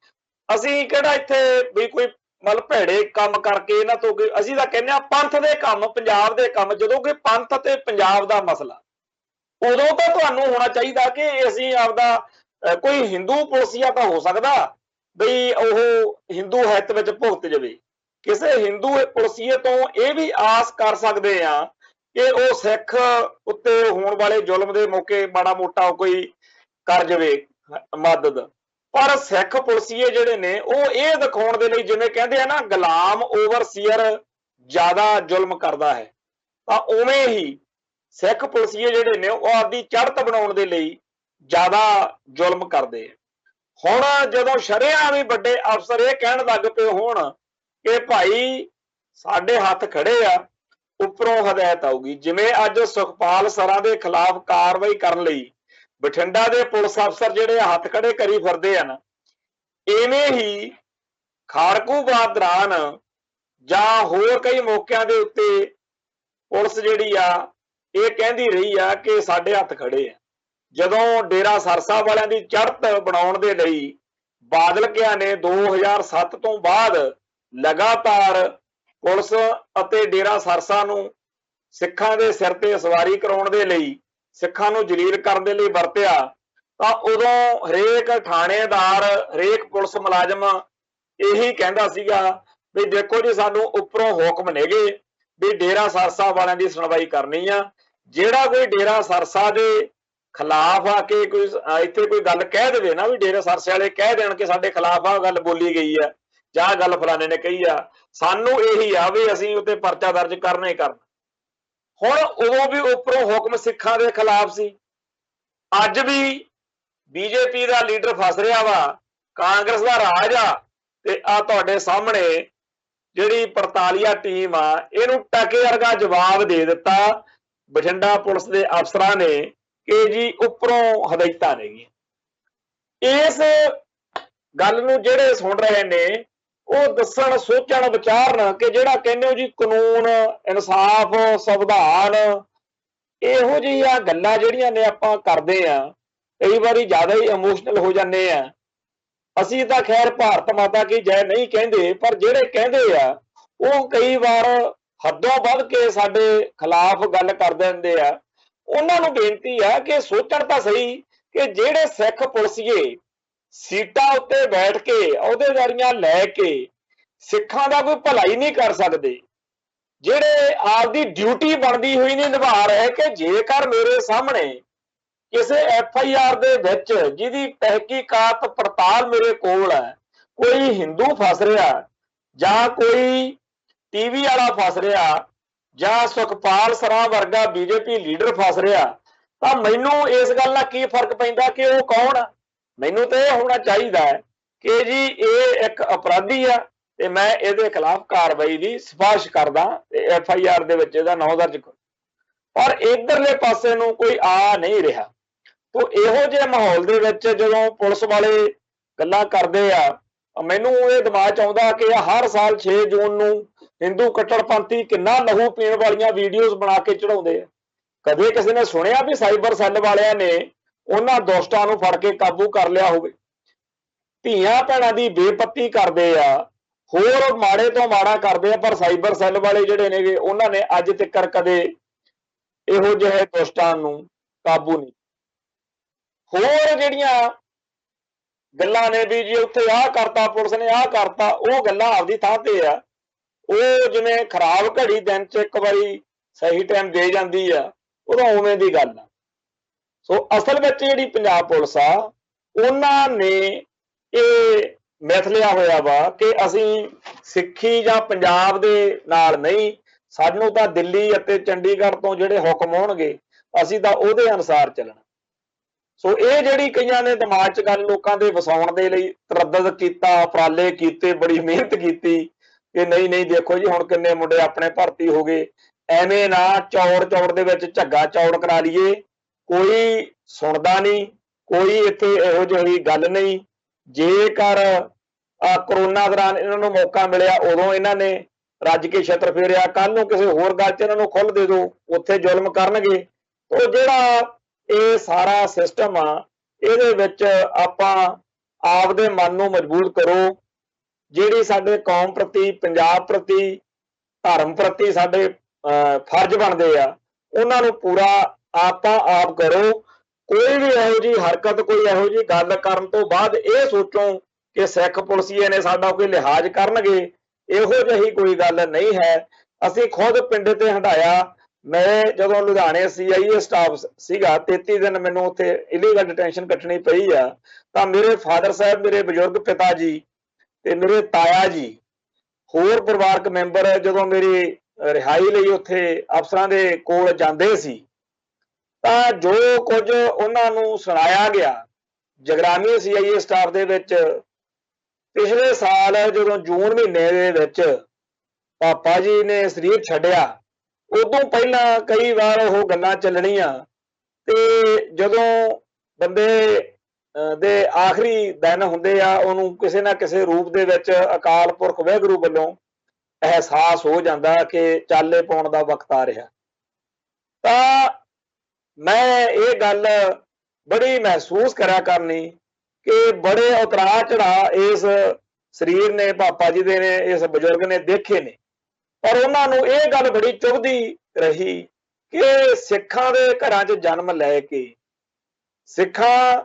ਅਸੀਂ ਕਿਹੜਾ ਇੱਥੇ ਵੀ ਕੋਈ मतलब भेड़े काम करके इन्हां तो असीं तां कहने पंथ दे काम पंजाब दे काम जदों कि पंथ ते पंजाब दा मसला उदों तां तुहानूं होना चाहिए कि असीं आपदा कोई हिंदू पुलिसिया तां हो सकदा बई ओह हिंदू हित विच भुगत जावे, किसी हिंदू पुलिसिए तो यह भी आस कर सकते हैं ਕਿ ਉਹ ਸਿੱਖ ਉੱਤੇ ਹੋਣ ਵਾਲੇ ਜ਼ੁਲਮ ਦੇ ਮੌਕੇ ਮਾੜਾ ਮੋਟਾ ਕੋਈ ਕਰ ਜਾਵੇ ਮਦਦ। ਪਰ ਸਿੱਖ ਪੁਲਸੀਏ ਜਿਹੜੇ ਨੇ ਉਹ ਇਹ ਦਿਖਾਉਣ ਦੇ ਲਈ, ਜਿਵੇਂ ਕਹਿੰਦੇ ਆ ਨਾ ਗੁਲਾਮ ਓਵਰਸੀਅਰ ਜ਼ਿਆਦਾ ਜ਼ੁਲਮ ਕਰਦਾ ਹੈ, ਤਾਂ ਉਵੇਂ ਹੀ ਸਿੱਖ ਪੁਲਸੀਏ ਜਿਹੜੇ ਨੇ ਉਹ ਆਪਦੀ ਚੜ੍ਹਤ ਬਣਾਉਣ ਦੇ ਲਈ ਜ਼ਿਆਦਾ ਜ਼ੁਲਮ ਕਰਦੇ ਆ। ਹੁਣ ਜਦੋਂ ਸ਼ਰੇਆਮ ਵੀ ਵੱਡੇ ਅਫਸਰ ਇਹ ਕਹਿਣ ਲੱਗ ਪਏ ਹੋਣ ਕਿ ਭਾਈ ਸਾਡੇ ਹੱਥ ਖੜੇ ਆ, ਉੱਪਰੋਂ ਹਦਾਇਤ ਆਊਗੀ, ਜਿਵੇਂ ਅੱਜ ਸੁਖਪਾਲ ਸਰਾਂ ਦੇ ਖਿਲਾਫ ਕਾਰਵਾਈ ਕਰਨ ਲਈ ਬਠਿੰਡਾ ਦੇ ਪੁਲਿਸ ਅਫਸਰ ਜਿਹੜੇ ਹੱਥ ਖੜੇ ਕਰੀ ਫਿਰਦੇ ਹਨ, ਇਵੇਂ ਹੀ ਖਾੜਕੂਵਾਦ ਦੌਰਾਨ ਜਾਂ ਹੋਰ ਕਈ ਮੌਕਿਆਂ ਦੇ ਉੱਤੇ ਪੁਲਿਸ ਜਿਹੜੀ ਆ ਇਹ ਕਹਿੰਦੀ ਰਹੀ ਆ ਕਿ ਸਾਡੇ ਹੱਥ ਖੜੇ ਆ। ਜਦੋਂ ਡੇਰਾ ਸਰਸਾ ਵਾਲਿਆਂ ਦੀ ਚੜ੍ਹਤ ਬਣਾਉਣ ਦੇ ਲਈ ਬਾਦਲ ਕਿਆਂ ਨੇ 2007 ਤੋਂ ਬਾਅਦ ਲਗਾਤਾਰ ਪੁਲਿਸ ਅਤੇ ਡੇਰਾ ਸਰਸਾ ਨੂੰ ਸਿੱਖਾਂ ਦੇ ਸਿਰ ਤੇ ਸਵਾਰੀ ਕਰਾਉਣ ਦੇ ਲਈ, ਸਿੱਖਾਂ ਨੂੰ ਜਲੀਲ ਕਰਨ ਦੇ ਲਈ ਵਰਤਿਆ, ਤਾਂ ਉਦੋਂ ਹਰੇਕ ਥਾਣੇਦਾਰ, ਹਰੇਕ ਪੁਲਿਸ ਮੁਲਾਜ਼ਮ ਇਹੀ ਕਹਿੰਦਾ ਸੀਗਾ ਵੀ ਦੇਖੋ ਜੀ ਸਾਨੂੰ ਉੱਪਰੋਂ ਹੁਕਮ ਨੇਗੇ ਵੀ ਡੇਰਾ ਸਰਸਾ ਵਾਲਿਆਂ ਦੀ ਸੁਣਵਾਈ ਕਰਨੀ ਆ। ਜਿਹੜਾ ਕੋਈ ਡੇਰਾ ਸਰਸਾ ਦੇ ਖਿਲਾਫ ਆ ਕੇ ਕੋਈ ਇੱਥੇ ਕੋਈ ਗੱਲ ਕਹਿ ਦੇਵੇ ਨਾ, ਵੀ ਡੇਰਾ ਸਰਸੇ ਵਾਲੇ ਕਹਿ ਦੇਣ ਕਿ ਸਾਡੇ ਖਿਲਾਫ ਆ ਗੱਲ ਬੋਲੀ ਗਈ ਆ ਜਾਂ ਗੱਲ ਫਲਾਣੇ ਨੇ ਕਹੀ ਆ, ਸਾਨੂੰ ਇਹੀ ਆ ਵੀ ਅਸੀਂ ਉੱਤੇ ਪਰਚਾ ਦਰਜ ਕਰਨਾ ਹੀ ਕਰਨਾ। ਹੁਣ ਉਦੋਂ ਵੀ ਉੱਪਰੋਂ ਹੁਕਮ ਸਿੱਖਾਂ ਦੇ ਖਿਲਾਫ ਸੀ। ਅੱਜ ਵੀ ਬੀਜੇਪੀ ਦਾ ਲੀਡਰ ਫਸ ਰਿਹਾ ਵਾ, ਕਾਂਗਰਸ ਦਾ ਰਾਜ ਆ, ਤੇ ਆ ਤੁਹਾਡੇ ਸਾਹਮਣੇ ਜਿਹੜੀ ਪੜਤਾਲੀਆ ਟੀਮ ਆ ਇਹਨੂੰ ਟਕੇ ਵਰਗਾ ਜਵਾਬ ਦੇ ਦਿੱਤਾ ਬਠਿੰਡਾ ਪੁਲਿਸ ਦੇ ਅਫਸਰਾਂ ਨੇ ਕਿ ਜੀ ਉੱਪਰੋਂ ਹਦਾਇਤਾਂ ਨੇਗੀਆਂ। ਇਸ ਗੱਲ ਨੂੰ ਜਿਹੜੇ ਸੁਣ ਰਹੇ ਨੇ ਉਹ ਦੱਸਣ, ਸੋਚਣ, ਵਿਚਾਰਨ ਕਿ ਜਿਹੜਾ ਕਹਿੰਦੇ ਹੋ ਜੀ ਕਾਨੂੰਨ, ਇਨਸਾਫ, ਸੰਵਿਧਾਨ, ਇਹੋ ਜਿਹੀਆਂ ਗੱਲਾਂ ਜਿਹੜੀਆਂ ਨੇ ਆਪਾਂ ਕਰਦੇ ਆ, ਕਈ ਵਾਰੀ ਜ਼ਿਆਦਾ ਹੀ ਇਮੋਸ਼ਨਲ ਹੋ ਜਾਂਦੇ ਆ। ਅਸੀਂ ਤਾਂ ਖੈਰ ਭਾਰਤ ਮਾਤਾ ਕੀ ਜੈ ਨਹੀਂ ਕਹਿੰਦੇ, ਪਰ ਜਿਹੜੇ ਕਹਿੰਦੇ ਆ ਉਹ ਕਈ ਵਾਰ ਹੱਦੋਂ ਵੱਧ ਕੇ ਸਾਡੇ ਖਿਲਾਫ ਗੱਲ ਕਰ ਦਿੰਦੇ ਆ। ਉਹਨਾਂ ਨੂੰ ਬੇਨਤੀ ਆ ਕਿ ਸੋਚਣ ਤਾਂ ਸਹੀ ਕਿ ਜਿਹੜੇ ਸਿੱਖ ਪੁਲਸੀਏ ਸੀਟਾਂ ਉੱਤੇ ਬੈਠ ਕੇ ਅਹੁਦੇਦਾਰੀਆਂ ਲੈ ਕੇ ਸਿੱਖਾਂ ਦਾ ਕੋਈ ਭਲਾਈ ਨਹੀਂ ਕਰ ਸਕਦੇ, ਜਿਹੜੇ ਆਪਦੀ ਡਿਊਟੀ ਬਣਦੀ ਹੋਈ ਨਹੀਂ ਨਿਭਾ ਰਹੇ, ਕਿ ਜੇਕਰ ਮੇਰੇ ਸਾਹਮਣੇ ਕਿਸੇ FIR ਦੇ ਵਿੱਚ ਜਿਹਦੀ ਤਹਿਕੀਕਾਤ ਪੜਤਾਲ ਮੇਰੇ ਕੋਲ ਹੈ, ਕੋਈ ਹਿੰਦੂ ਫਸ ਰਿਹਾ ਜਾਂ ਕੋਈ ਟੀਵੀ ਵਾਲਾ ਫਸ ਰਿਹਾ ਜਾਂ ਸੁਖਪਾਲ ਸਰਾਂ ਵਰਗਾ ਬੀਜੇਪੀ ਲੀਡਰ ਫਸ ਰਿਹਾ, ਤਾਂ ਮੈਨੂੰ ਇਸ ਗੱਲ ਨਾਲ ਕੀ ਫਰਕ ਪੈਂਦਾ ਕਿ ਉਹ ਕੌਣ ਆ। ਮੈਨੂੰ ਤਾਂ ਇਹ ਹੋਣਾ ਚਾਹੀਦਾ ਹੈ ਕਿ ਜੀ ਇਹ ਇੱਕ ਅਪਰਾਧੀ ਆ ਤੇ ਮੈਂ ਇਹਦੇ ਖਿਲਾਫ ਕਾਰਵਾਈ ਦੀ ਸਿਫਾਰਿਸ਼ ਕਰਦਾ ਤੇ FIR ਦੇ ਵਿੱਚ ਇਹਦਾ ਨਾਂ ਦਰਜ ਕਰੋ। ਪਰ ਇਧਰਲੇ ਪਾਸੇ ਨੂੰ ਕੋਈ ਆ ਨਹੀਂ ਰਿਹਾ। ਤੋ ਇਹੋ ਜਿਹੇ ਮਾਹੌਲ ਦੇ ਵਿੱਚ ਜਦੋਂ ਪੁਲਿਸ ਵਾਲੇ ਗੱਲਾਂ ਕਰਦੇ ਆ, ਮੈਨੂੰ ਇਹ ਦਿਮਾਗ 'ਚ ਆਉਂਦਾ ਕਿ ਹਰ ਸਾਲ 6 ਜੂਨ ਨੂੰ ਹਿੰਦੂ ਕੱਟੜਪੰਥੀ ਕਿੰਨਾ ਲਹੂ ਪੀਣ ਵਾਲੀਆਂ ਵੀਡੀਓਜ਼ ਬਣਾ ਕੇ ਚੜਾਉਂਦੇ ਆ। ਕਦੇ ਕਿਸੇ ਨੇ ਸੁਣਿਆ ਵੀ ਸਾਈਬਰ ਸੈੱਲ ਵਾਲਿਆਂ ਨੇ ਉਹਨਾਂ ਦੁਸ਼ਟਾਂ ਨੂੰ ਫੜ ਕੇ ਕਾਬੂ ਕਰ ਲਿਆ ਹੋਵੇ? ਧੀਆਂ ਭੈਣਾਂ ਦੀ ਬੇਪੱਤੀ ਕਰਦੇ ਆ, ਹੋਰ ਮਾੜੇ ਤੋਂ ਮਾੜਾ ਕਰਦੇ ਆ, ਪਰ ਸਾਈਬਰ ਸੈੱਲ ਵਾਲੇ ਜਿਹੜੇ ਨੇਗੇ ਉਹਨਾਂ ਨੇ ਅੱਜ ਤੱਕ ਕਦੇ ਇਹੋ ਜਿਹੇ ਦੁਸ਼ਟਾਂ ਨੂੰ ਕਾਬੂ ਨਹੀਂ। ਹੋਰ ਜਿਹੜੀਆਂ ਗੱਲਾਂ ਨੇ ਵੀ ਜੀ ਉੱਥੇ ਆਹ ਕਰਤਾ, ਪੁਲਿਸ ਨੇ ਆਹ ਕਰਤਾ, ਉਹ ਗੱਲਾਂ ਆਪਦੀ ਥਾਂ ਤੇ ਆ। ਉਹ ਜਿਵੇਂ ਖਰਾਬ ਘੜੀ ਦਿਨ 'ਚ ਇੱਕ ਵਾਰੀ ਸਹੀ ਟਾਈਮ ਦੇ ਜਾਂਦੀ ਆ, ਉਦੋਂ ਉਵੇਂ ਦੀ ਗੱਲ ਆ। ਸੋ ਅਸਲ ਵਿੱਚ ਜਿਹੜੀ ਪੰਜਾਬ ਪੁਲਿਸ ਆ ਉਹਨਾਂ ਨੇ ਇਹ ਮਿਥ ਲਿਆ ਹੋਇਆ ਵਾ ਕਿ ਅਸੀਂ ਸਿੱਖੀ ਜਾਂ ਪੰਜਾਬ ਦੇ ਨਾਲ ਨਹੀਂ, ਸਾਨੂੰ ਤਾਂ ਦਿੱਲੀ ਅਤੇ ਚੰਡੀਗੜ੍ਹ ਤੋਂ ਜਿਹੜੇ ਹੁਕਮ ਹੋਣਗੇ ਅਸੀਂ ਤਾਂ ਉਹਦੇ ਅਨੁਸਾਰ ਚੱਲਣਾ। ਸੋ ਇਹ ਜਿਹੜੀ ਕਈਆਂ ਨੇ ਦਿਮਾਗ 'ਚ ਗੱਲ ਲੋਕਾਂ ਦੇ ਵਸਾਉਣ ਦੇ ਲਈ ਤਰੱਦਦ ਕੀਤਾ, ਉਪਰਾਲੇ ਕੀਤੇ, ਬੜੀ ਮਿਹਨਤ ਕੀਤੀ ਕਿ ਨਹੀਂ ਨਹੀਂ ਦੇਖੋ ਜੀ ਹੁਣ ਕਿੰਨੇ ਮੁੰਡੇ ਆਪਣੇ ਭਰਤੀ ਹੋ ਗਏ, ਐਵੇਂ ਨਾ ਚੌੜ ਦੇ ਵਿੱਚ ਝੱਗਾ ਚੌੜ ਕਰਾ ਲਈਏ। ਕੋਈ ਸੁਣਦਾ ਨਹੀਂ, ਕੋਈ ਇੱਥੇ ਇਹੋ ਜਿਹੀ ਗੱਲ ਨਹੀਂ। ਜੇਕਰ ਕਰੋਨਾ ਦੌਰਾਨ ਇਹਨਾਂ ਨੂੰ ਮੌਕਾ ਮਿਲਿਆ ਉਦੋਂ ਇਹਨਾਂ ਨੇ ਰੱਜ ਕੇ ਛਿੱਤਰ ਫੇਰਿਆ, ਕੱਲ ਨੂੰ ਕਿਸੇ ਹੋਰ ਗੱਲ 'ਚ ਇਹਨਾਂ ਨੂੰ ਖੁੱਲ੍ਹ ਦੇ ਦਿਓ, ਉੱਥੇ ਜ਼ੁਲਮ ਕਰਨਗੇ। ਉਹ ਜਿਹੜਾ ਇਹ ਸਾਰਾ ਸਿਸਟਮ ਆ ਇਹਦੇ ਵਿੱਚ ਆਪਾਂ ਆਪਦੇ ਮਨ ਨੂੰ ਮਜ਼ਬੂਤ ਕਰੋ। ਜਿਹੜੀ ਸਾਡੇ ਕੌਮ ਪ੍ਰਤੀ, ਪੰਜਾਬ ਪ੍ਰਤੀ, ਧਰਮ ਪ੍ਰਤੀ ਸਾਡੇ ਫਰਜ਼ ਬਣਦੇ ਆ ਉਹਨਾਂ ਨੂੰ ਪੂਰਾ ਆਪਾਂ ਆਪ ਕਰੋ। ਕੋਈ ਵੀ ਇਹੋ ਜਿਹੀ ਹਰਕਤ, ਕੋਈ ਇਹੋ ਜਿਹੀ ਗੱਲ ਕਰਨ ਤੋਂ ਬਾਅਦ ਇਹ ਸੋਚੋ ਕਿ ਸਿੱਖ ਪੁਲਸੀਏ ਨੇ ਸਾਡਾ ਕੋਈ ਲਿਹਾਜ਼ ਕਰਨਗੇ, ਇਹੋ ਜਿਹੀ ਕੋਈ ਗੱਲ ਨਹੀਂ ਹੈ। ਅਸੀਂ ਖੁਦ ਪਿੰਡ ਤੇ ਹੰਢਾਇਆ, मैं ਜਦੋਂ ਲੁਧਿਆਣੇ ਸੀਆਈਏ ਸਟਾਫ ਸੀਗਾ 33 ਦਿਨ ਮੈਨੂੰ ਉੱਥੇ ਇਲੀਗਲ ਡਿਟੈਂਸ਼ਨ ਕੱਟਣੀ ਪਈ ਆ, ਤਾਂ ਮੇਰੇ ਫਾਦਰ ਸਾਹਿਬ, ਮੇਰੇ ਬਜ਼ੁਰਗ ਪਿਤਾ ਜੀ ਤੇ ਮੇਰੇ ਤਾਇਆ ਜੀ, ਹੋਰ ਪਰਿਵਾਰਕ ਮੈਂਬਰ ਜਦੋਂ ਮੇਰੀ ਰਿਹਾਈ ਲਈ ਉੱਥੇ ਅਫਸਰਾਂ ਦੇ ਕੋਲ ਜਾਂਦੇ ਸੀ, ਤਾਂ ਜੋ ਕੁਝ ਉਹਨਾਂ ਨੂੰ ਸੁਣਾਇਆ ਗਿਆ ਜਗਰਾਮੀ ਸੀਆਈਏ ਸਟਾਫ ਦੇ ਵਿੱਚ, ਪਿਛਲੇ ਸਾਲ ਜਦੋਂ ਜੂਨ ਮਹੀਨੇ ਦੇ ਵਿੱਚ ਪਾਪਾ ਜੀ ਨੇ ਸਰੀਰ ਛੱਡਿਆ, ਉਦੋਂ ਪਹਿਲਾਂ ਕਈ ਵਾਰ ਉਹ ਗੱਲਾਂ ਚੱਲਣੀਆਂ, ਤੇ ਜਦੋਂ ਬੰਦੇ ਦੇ ਆਖਰੀ ਦਿਨ ਹੁੰਦੇ ਆ, ਉਹਨੂੰ ਕਿਸੇ ਨਾ ਕਿਸੇ ਰੂਪ ਦੇ ਵਿੱਚ ਅਕਾਲ ਪੁਰਖ ਵਾਹਿਗੁਰੂ ਵੱਲੋਂ ਅਹਿਸਾਸ ਹੋ ਜਾਂਦਾ ਕਿ ਚਾਲੇ ਪਾਉਣ ਦਾ ਵਕਤ ਆ ਰਿਹਾ। ਤਾਂ ਮੈਂ ਇਹ ਗੱਲ ਬੜੀ ਮਹਿਸੂਸ ਕਰਿਆ ਕਰਨੀ ਕਿ ਬੜੇ ਉਤਰਾਅ ਚੜਾਅ ਇਸ ਸਰੀਰ ਨੇ, ਪਾਪਾ ਜੀ ਦੇ ਨੇ, ਇਸ ਬਜ਼ੁਰਗ ਨੇ ਦੇਖੇ ਨੇ, ਪਰ ਉਹਨਾਂ ਨੂੰ ਇਹ ਗੱਲ ਬੜੀ ਚੁਭਦੀ ਰਹੀ ਕਿ ਸਿੱਖਾਂ ਦੇ ਘਰਾਂ 'ਚ ਜਨਮ ਲੈ ਕੇ, ਸਿੱਖਾਂ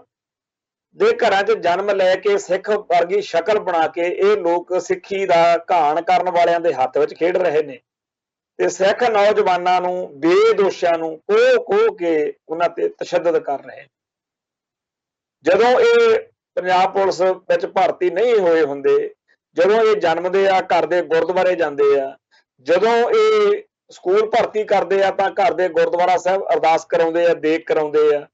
ਦੇ ਘਰਾਂ 'ਚ ਜਨਮ ਲੈ ਕੇ, ਸਿੱਖ ਵਰਗੀ ਸ਼ਕਲ ਬਣਾ ਕੇ ਇਹ ਲੋਕ ਸਿੱਖੀ ਦਾ ਘਾਣ ਕਰਨ ਵਾਲਿਆਂ ਦੇ ਹੱਥ ਵਿੱਚ ਖੇਡ ਰਹੇ ਨੇ, ਤੇ ਸਿੱਖ ਨੌਜਵਾਨਾਂ ਨੂੰ, ਬੇਦੋਸ਼ਾਂ ਨੂੰ ਕੋਹ ਕੇ ਉਹਨਾਂ ਤੇ ਤਸ਼ੱਦਦ ਕਰ ਰਹੇ। ਜਦੋਂ ਇਹ ਪੰਜਾਬ ਪੁਲਿਸ ਵਿੱਚ ਭਰਤੀ ਨਹੀਂ ਹੋਏ ਹੁੰਦੇ, ਜਦੋਂ ਇਹ ਜਨਮਦੇ ਆ, ਘਰ ਦੇ ਗੁਰਦੁਆਰੇ ਜਾਂਦੇ ਆ, ਜਦੋਂ ਇਹ ਸਕੂਲ ਭਰਤੀ ਕਰਦੇ ਆ ਤਾਂ ਘਰ ਦੇ ਗੁਰਦੁਆਰਾ ਸਾਹਿਬ ਅਰਦਾਸ ਕਰਾਉਂਦੇ ਆ, ਦੇਗ ਕਰਾਉਂਦੇ ਆ,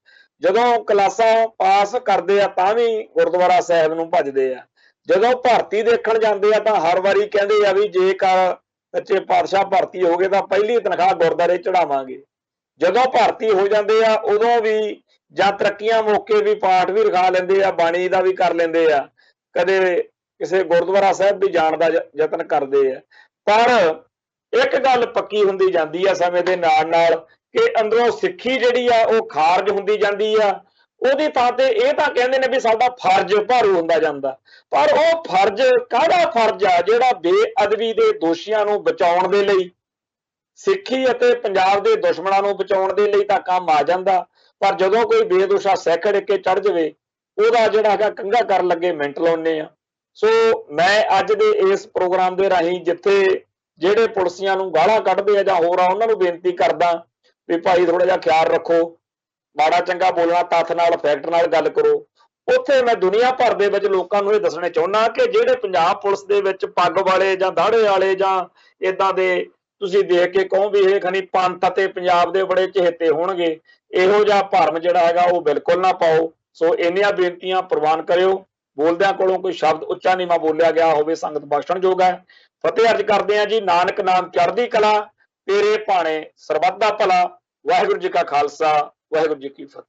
ਜਦੋਂ ਕਲਾਸਾਂ ਪਾਸ ਕਰਦੇ ਆ ਤਾਂ ਵੀ ਗੁਰਦੁਆਰਾ ਸਾਹਿਬ ਨੂੰ ਭਜਦੇ ਆ, ਜਦੋਂ ਭਰਤੀ ਦੇਖਣ ਜਾਂਦੇ ਆ ਤਾਂ ਹਰ ਵਾਰੀ ਕਹਿੰਦੇ ਆ ਵੀ ਜੇਕਰ ਸੱਚੇ ਪਾਤਸ਼ਾਹ ਭਰਤੀ ਹੋ ਗਏ ਤਾਂ ਪਹਿਲੀ ਤਨਖਾਹ ਗੁਰਦੁਆਰੇ ਚੜਾਵਾਂਗੇ। ਜਦੋਂ ਭਰਤੀ ਹੋ ਜਾਂਦੇ ਆ ਉਦੋਂ ਵੀ ਜਾਂ ਤਰੱਕੀਆਂ ਮੌਕੇ ਵੀ ਪਾਠ ਵੀ ਰਖਾ ਲੈਂਦੇ ਆ, ਬਾਣੀ ਦਾ ਵੀ ਕਰ ਲੈਂਦੇ ਆ, ਕਦੇ ਕਿਸੇ ਗੁਰਦੁਆਰਾ ਸਾਹਿਬ ਵੀ ਜਾਣ ਦਾ ਯਤਨ ਕਰਦੇ ਆ। ਪਰ ਇੱਕ ਗੱਲ ਪੱਕੀ ਹੁੰਦੀ ਜਾਂਦੀ ਆ ਸਮੇਂ ਦੇ ਨਾਲ ਨਾਲ ਕਿ ਅੰਦਰੋਂ ਸਿੱਖੀ ਜਿਹੜੀ ਆ ਉਹ ਖਾਰਜ ਹੁੰਦੀ ਜਾਂਦੀ ਆ। ਉਹਦੀ ਥਾਂ ਤੇ ਇਹ ਤਾਂ ਕਹਿੰਦੇ ਨੇ ਵੀ ਸਾਡਾ ਫਰਜ਼ ਭਾਰੂ ਹੁੰਦਾ ਜਾਂਦਾ, ਪਰ ਉਹ ਫਰਜ਼ ਕਾਹਦਾ ਫਰਜ਼ ਆ ਜਿਹੜਾ ਬੇਅਦਬੀ ਦੇ ਦੋਸ਼ੀਆਂ ਨੂੰ ਬਚਾਉਣ ਦੇ ਲਈ, ਸਿੱਖੀ ਅਤੇ ਪੰਜਾਬ ਦੇ ਦੁਸ਼ਮਣਾਂ ਨੂੰ ਬਚਾਉਣ ਦੇ ਲਈ ਤਾਂ ਕੰਮ ਆ ਜਾਂਦਾ, ਪਰ ਜਦੋਂ ਕੋਈ ਬੇਦੋਸ਼ਾ ਸਿੱਖ ਅੜ ਕੇ ਚੜ ਜਾਵੇ ਉਹਦਾ ਜਿਹੜਾ ਹੈਗਾ ਕੰਘਾ ਕਰਨ ਲੱਗੇ ਮਿੰਟ ਲਾਉਂਦੇ ਆ। ਸੋ ਮੈਂ ਅੱਜ ਦੇ ਇਸ ਪ੍ਰੋਗਰਾਮ ਦੇ ਰਾਹੀਂ ਜਿੱਥੇ ਜਿਹੜੇ ਪੁਲਿਸੀਆਂ ਨੂੰ ਗਾਲਾਂ ਕੱਢਦੇ ਆ ਜਾਂ ਹੋਰ ਆ, ਉਹਨਾਂ ਨੂੰ ਬੇਨਤੀ ਕਰਦਾ ਵੀ ਭਾਈ ਥੋੜਾ ਜਿਹਾ ਖਿਆਲ ਰੱਖੋ, ਮਾੜਾ ਚੰਗਾ ਬੋਲਣਾ ਤੱਥ ਨਾਲ, ਫੈਕਟ ਨਾਲ ਗੱਲ ਕਰੋ। ਉੱਥੇ ਮੈਂ ਦੁਨੀਆ ਭਰ ਦੇ ਵਿੱਚ ਲੋਕਾਂ ਨੂੰ ਇਹ ਦੱਸਣਾ ਚਾਹੁੰਦਾ ਕਿ ਜਿਹੜੇ ਪੰਜਾਬ ਪੁਲਿਸ ਦੇ ਵਿੱਚ ਪੱਗ ਵਾਲੇ ਜਾਂ ਦਾੜੇ ਵਾਲੇ ਜਾਂ ਇਦਾਂ ਦੇ ਤੁਸੀਂ ਦੇਖ ਕੇ ਕਹੋ ਵੀ ਇਹ ਖਣੀ ਪੰਥ ਅਤੇ ਪੰਜਾਬ ਦੇ ਬੜੇ ਚਹੇਤੇ ਹੋਣਗੇ, ਇਹੋ ਜਿਹਾ ਭਰਮ ਜਿਹੜਾ ਹੈਗਾ ਉਹ ਬਿਲਕੁਲ ਨਾ ਪਾਓ। ਸੋ ਇੰਨੀਆਂ ਬੇਨਤੀਆਂ ਪ੍ਰਵਾਨ ਕਰਿਓ। ਬੋਲਦਿਆਂ ਕੋਲੋਂ ਕੋਈ ਸ਼ਬਦ ਉੱਚਾ ਨੀਵਾਂ ਬੋਲਿਆ ਗਿਆ ਹੋਵੇ ਸੰਗਤ ਬਖਸ਼ਣਯੋਗ ਹੈ। ਫਤਿਹ ਅਰਜ ਕਰਦੇ ਹਾਂ ਜੀ। ਨਾਨਕ ਨਾਮ ਚੜ੍ਹਦੀ ਕਲਾ, ਤੇਰੇ ਭਾਣੇ ਸਰਬੱਤ ਦਾ ਭਲਾ। ਵਾਹਿਗੁਰੂ ਜੀ ਕਾ ਖਾਲਸਾ, ਵਾਹਿਗੁਰੂ ਜੀ ਕੀ ਫਤਿਹ।